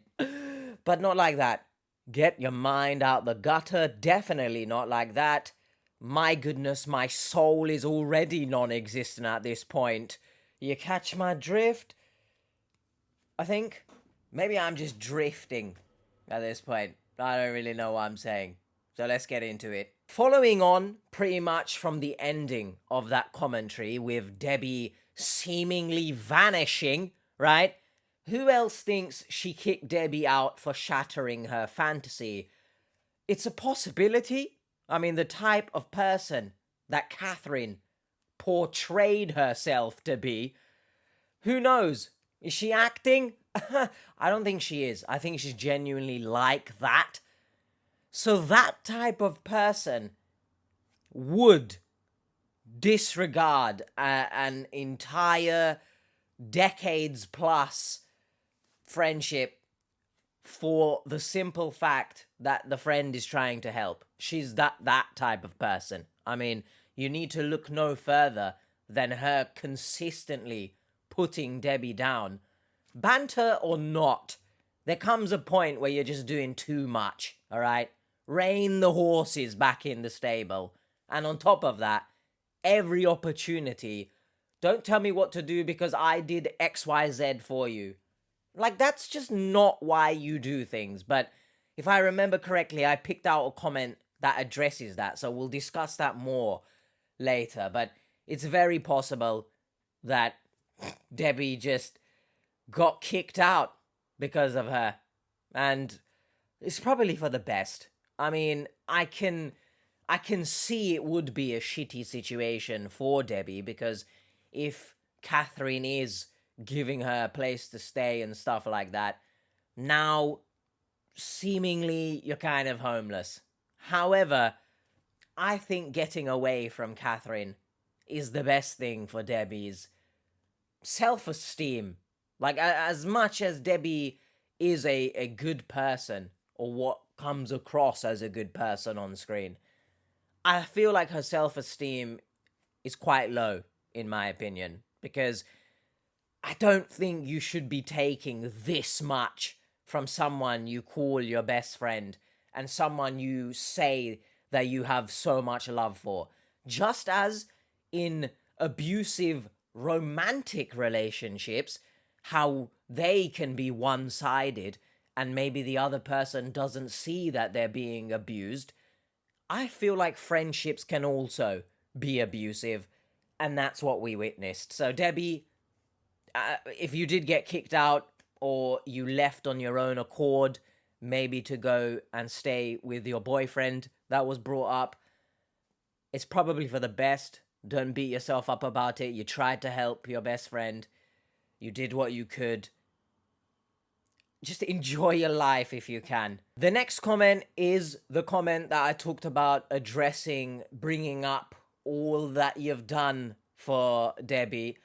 But not like that. Get your mind out the gutter, definitely not like that. My goodness, my soul is already non-existent at this point. You catch my drift? I think. Maybe I'm just drifting at this point. I don't really know what I'm saying. So let's get into it. Following on pretty much from the ending of that commentary with Debbie seemingly vanishing, right? Who else thinks she kicked Debbie out for shattering her fantasy? It's a possibility. I mean, the type of person that Katherine portrayed herself to be. Who knows? Is she acting? I don't think she is. I think she's genuinely like that. So that type of person would disregard an entire decades plus friendship for the simple fact that the friend is trying to help. She's that type of person. I mean, you need to look no further than her consistently putting Debbie down. Banter or not, there comes a point where you're just doing too much, all right? Rein the horses back in the stable. And on top of that, every opportunity, don't tell me what to do because I did XYZ for you. Like, that's just not why you do things. But if I remember correctly, I picked out a comment that addresses that. So we'll discuss that more later. But it's very possible that Debbie just got kicked out because of her. And it's probably for the best. I mean, I can I can see it would be a shitty situation for Debbie, because if Katherine is giving her a place to stay and stuff like that, now seemingly you're kind of homeless. However, I think getting away from Katherine is the best thing for Debbie's self-esteem. Like, as much as Debbie is a good person, or what comes across as a good person on screen, I feel like her self-esteem is quite low, in my opinion, because I don't think you should be taking this much from someone you call your best friend and someone you say that you have so much love for. Just as in abusive romantic relationships, how they can be one-sided and maybe the other person doesn't see that they're being abused, I feel like friendships can also be abusive, and that's what we witnessed. So Debbie, if you did get kicked out or you left on your own accord, maybe to go and stay with your boyfriend that was brought up, it's probably for the best. Don't beat yourself up about it. You tried to help your best friend. You did what you could. Just enjoy your life if you can. The next comment is the comment that I talked about addressing, bringing up all that you've done for Debbie.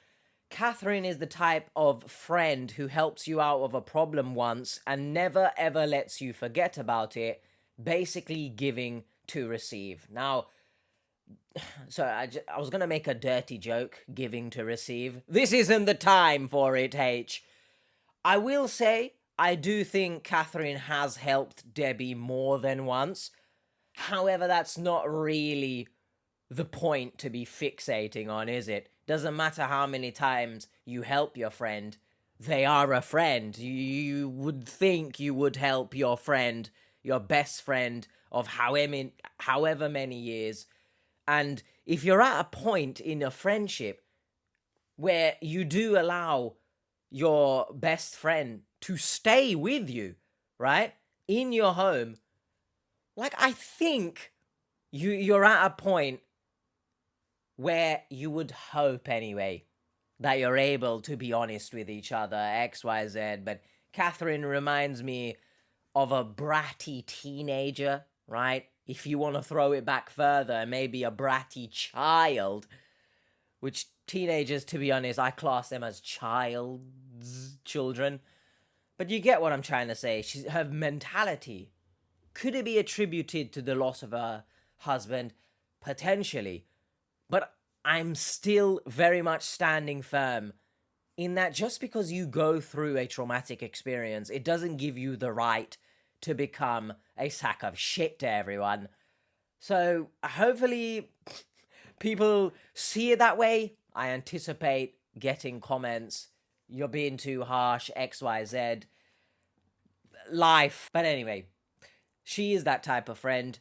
Katherine is the type of friend who helps you out of a problem once and never ever lets you forget about it, basically giving to receive. Now, so I was going to make a dirty joke, giving to receive. This isn't the time for it, H. I will say, I do think Katherine has helped Debbie more than once. However, that's not really the point to be fixating on, is it? Doesn't matter how many times you help your friend, they are a friend. You would think you would help your friend, your best friend of however many years. And if you're at a point in a friendship where you do allow your best friend to stay with you, right, in your home, like, I think you're at a point where you would hope anyway that you're able to be honest with each other, X, Y, Z. But Katherine reminds me of a bratty teenager, right? If you want to throw it back further, maybe a bratty child, which teenagers, to be honest, I class them as children. But you get what I'm trying to say. Her mentality, could it be attributed to the loss of her husband? Potentially. But I'm still very much standing firm in that just because you go through a traumatic experience, it doesn't give you the right to become a sack of shit to everyone. So hopefully people see it that way. I anticipate getting comments, you're being too harsh, X, Y, Z. Life. But anyway, she is that type of friend.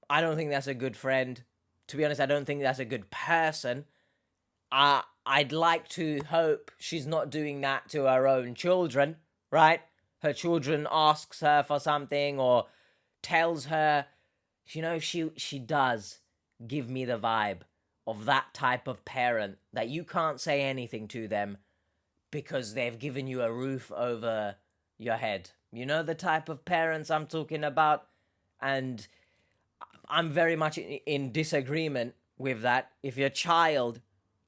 I don't think that's a good friend. To be honest, I don't think that's a good person. I'd like to hope she's not doing that to her own children, right? Her children asks her for something or tells her, you know, she does give me the vibe of that type of parent that you can't say anything to them because they've given you a roof over your head. You know the type of parents I'm talking about? And I'm very much in disagreement with that. If your child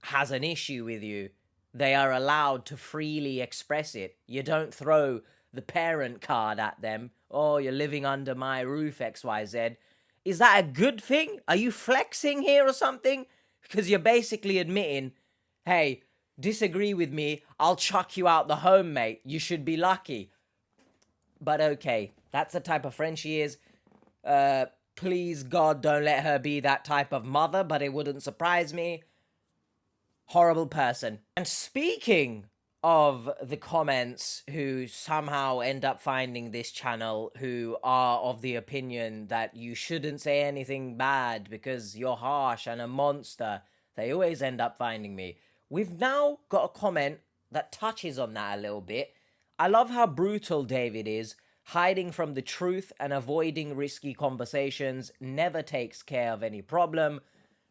has an issue with you, they are allowed to freely express it. You don't throw the parent card at them. Oh, you're living under my roof, XYZ. Is that a good thing? Are you flexing here or something? Because you're basically admitting, hey, disagree with me, I'll chuck you out the home, mate. You should be lucky. But okay, that's the type of friend she is. Please, God, don't let her be that type of mother, but it wouldn't surprise me. Horrible person. And speaking of the comments who somehow end up finding this channel, who are of the opinion that you shouldn't say anything bad because you're harsh and a monster, they always end up finding me. We've now got a comment that touches on that a little bit. I love how brutal David is, Hiding from the truth and avoiding risky conversations never takes care of any problem.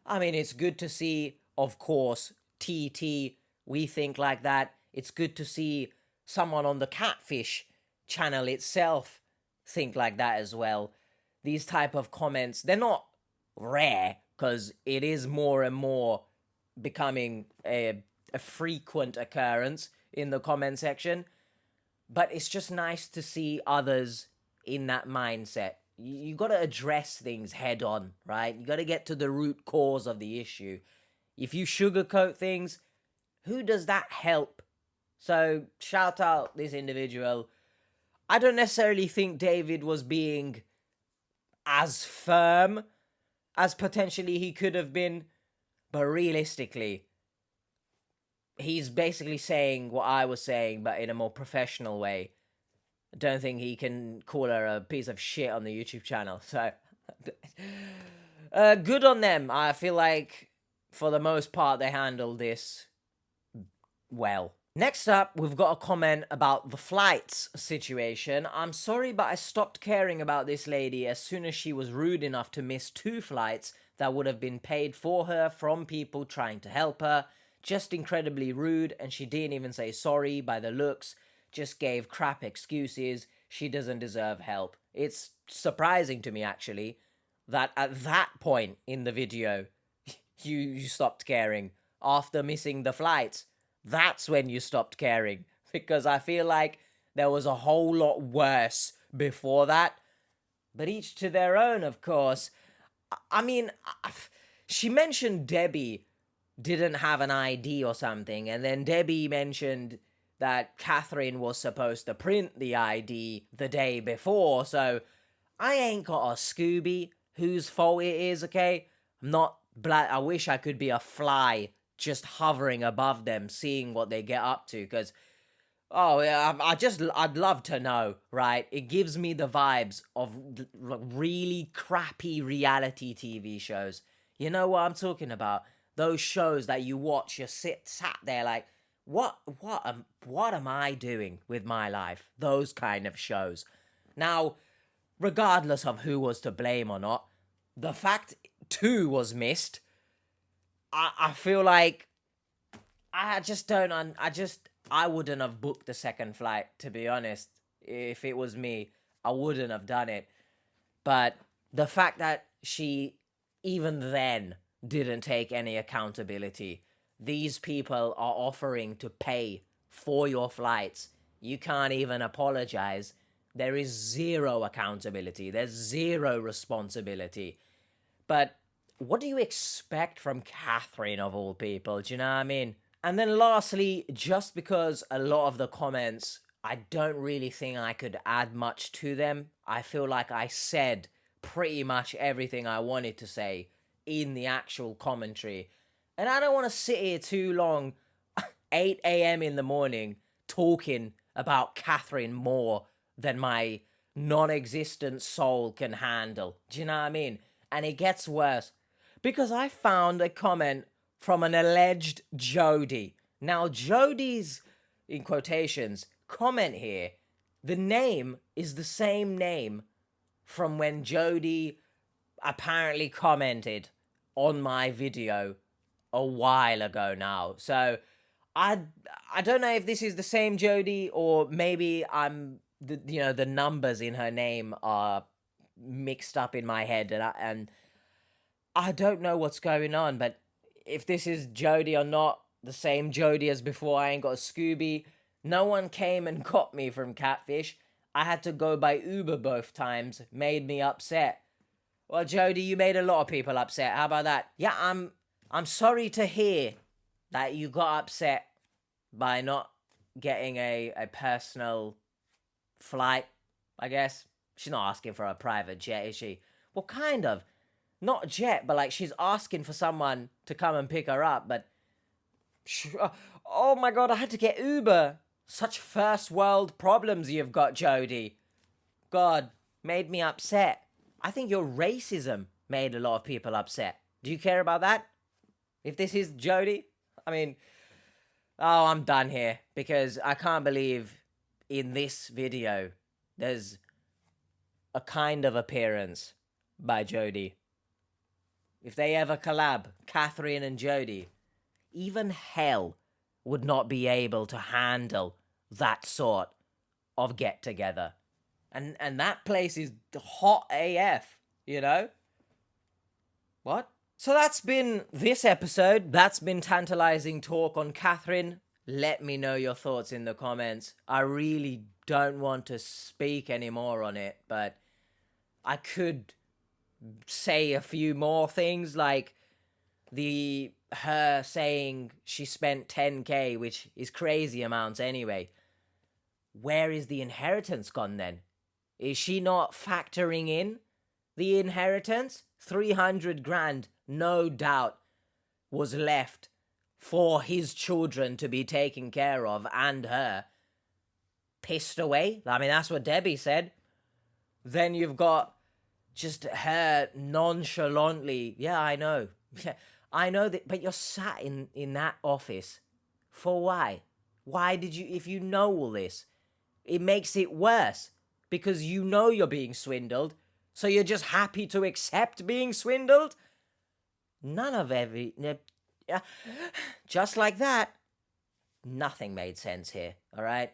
I mean, it's good to see, of course, TT, we think like that. It's good to see someone on the Catfish channel itself think like that as well. These type of comments, they're not rare, because it is more and more becoming a frequent occurrence in the comment section. But it's just nice to see others in that mindset. You got to address things head on, right? You got to get to the root cause of the issue. If you sugarcoat things, who does that help? So shout out this individual. I don't necessarily think David was being as firm as potentially he could have been, but realistically, he's basically saying what I was saying, but in a more professional way. I don't think he can call her a piece of shit on the YouTube channel. So, good on them. I feel like, for the most part, they handled this well. Next up, we've got a comment about the flights situation. I'm sorry, but I stopped caring about this lady as soon as she was rude enough to miss 2 flights that would have been paid for her from people trying to help her. Just incredibly rude, and she didn't even say sorry by the looks. Just gave crap excuses. She doesn't deserve help. It's surprising to me, actually, that at that point in the video, you stopped caring. After missing the flights, that's when you stopped caring. Because I feel like there was a whole lot worse before that. But each to their own, of course. I mean, she mentioned Debbie didn't have an ID or something, and then Debbie mentioned that Katherine was supposed to print the ID the day before, so I ain't got a Scooby whose fault it is, okay? I'm not I wish I could be a fly just hovering above them, seeing what they get up to, because, oh, yeah, I'd love to know, right? It gives me the vibes of really crappy reality TV shows. You know what I'm talking about? Those shows that you watch, you sat there like, what am I doing with my life? Those kind of shows. Now, regardless of who was to blame or not, the fact 2 was missed, I feel like I wouldn't have booked the second flight, to be honest. If it was me, I wouldn't have done it. But the fact that she, even then, didn't take any accountability. These people are offering to pay for your flights. You can't even apologize. There is zero accountability. There's zero responsibility. But what do you expect from Katherine, of all people? Do you know what I mean? And then lastly, just because a lot of the comments, I don't really think I could add much to them. I feel like I said pretty much everything I wanted to say in the actual commentary. And I don't want to sit here too long, 8 a.m. in the morning, talking about Katherine more than my non-existent soul can handle. Do you know what I mean? And it gets worse, because I found a comment from an alleged Jody. Now, Jody's, in quotations, comment here, the name is the same name from when Jody apparently commented on my video a while ago now. So I don't know if this is the same Jody, or maybe the numbers in her name are mixed up in my head, and I don't know what's going on. But if this is Jody or not, the same Jody as before, I ain't got a Scooby. No one came and got me from Catfish. I had to go by Uber both times. Made me upset. Well, Jody, you made a lot of people upset. How about that? Yeah, I'm sorry to hear that you got upset by not getting a personal flight, I guess. She's not asking for a private jet, is she? Well, kind of. Not jet, but like she's asking for someone to come and pick her up, but... Oh my god, I had to get Uber. Such first world problems you've got, Jody. God, made me upset. I think your racism made a lot of people upset. Do you care about that? If this is Jody? I mean, oh, I'm done here, because I can't believe in this video there's a kind of appearance by Jodie. If they ever collab, Katherine and Jodie, even hell would not be able to handle that sort of get together. And that place is hot AF, you know? What? So that's been this episode. That's been Tantalising Talk on Katherine. Let me know your thoughts in the comments. I really don't want to speak anymore on it, but I could say a few more things, like her saying she spent 10k, which is crazy amounts anyway. Where is the inheritance gone then? Is she not factoring in the inheritance? 300 grand, no doubt, was left for his children to be taken care of, and her pissed away. I mean, that's what Debbie said. Then you've got just her nonchalantly, yeah, I know. Yeah, I know that, but you're sat in that office for why? Why did you, if you know all this, it makes it worse because you know you're being swindled, so you're just happy to accept being swindled? None of just like that, nothing made sense here, all right?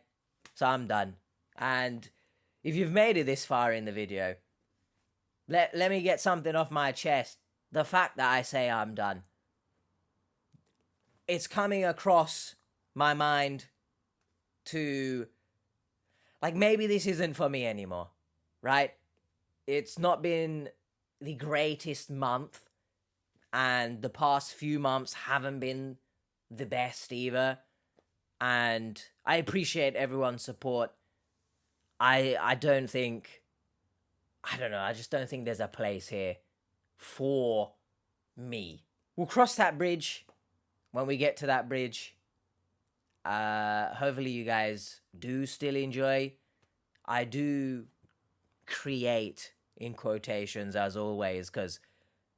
So I'm done. And if you've made it this far in the video, let me get something off my chest. The fact that I say I'm done, it's coming across my mind to, like, maybe this isn't for me anymore, right? It's not been the greatest month, and the past few months haven't been the best either. And I appreciate everyone's support. I don't think, I don't know, I just don't think there's a place here for me. We'll cross that bridge when we get to that bridge. Hopefully you guys do still enjoy. I do create in quotations as always, because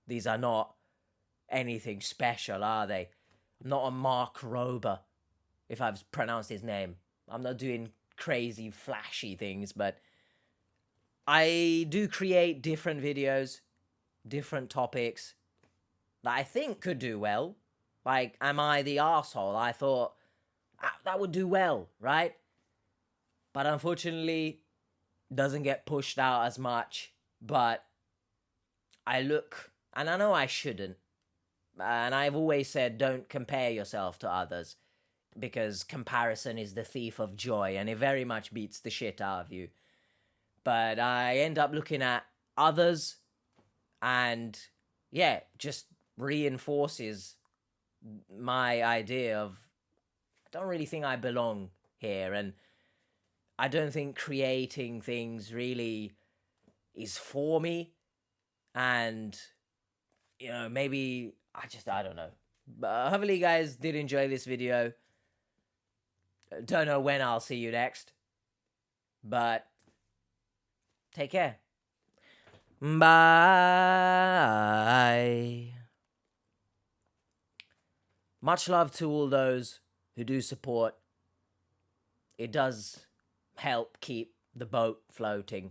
these are not anything special, are they? I'm not a Mark Rober, if I've pronounced his name. I'm not doing crazy flashy things, but I do create different videos, different topics that I think could do well. Like, am I the arsehole? I thought that would do well, right? But unfortunately, doesn't get pushed out as much. But I look, and I know I shouldn't, and I've always said don't compare yourself to others, because comparison is the thief of joy, and it very much beats the shit out of you. But I end up looking at others, and yeah, just reinforces my idea of, I don't really think I belong here, and I don't think creating things really is for me. And, you know, maybe I don't know. But hopefully you guys did enjoy this video. Don't know when I'll see you next, but take care. Bye. Much love to all those who do support. It does help keep the boat floating.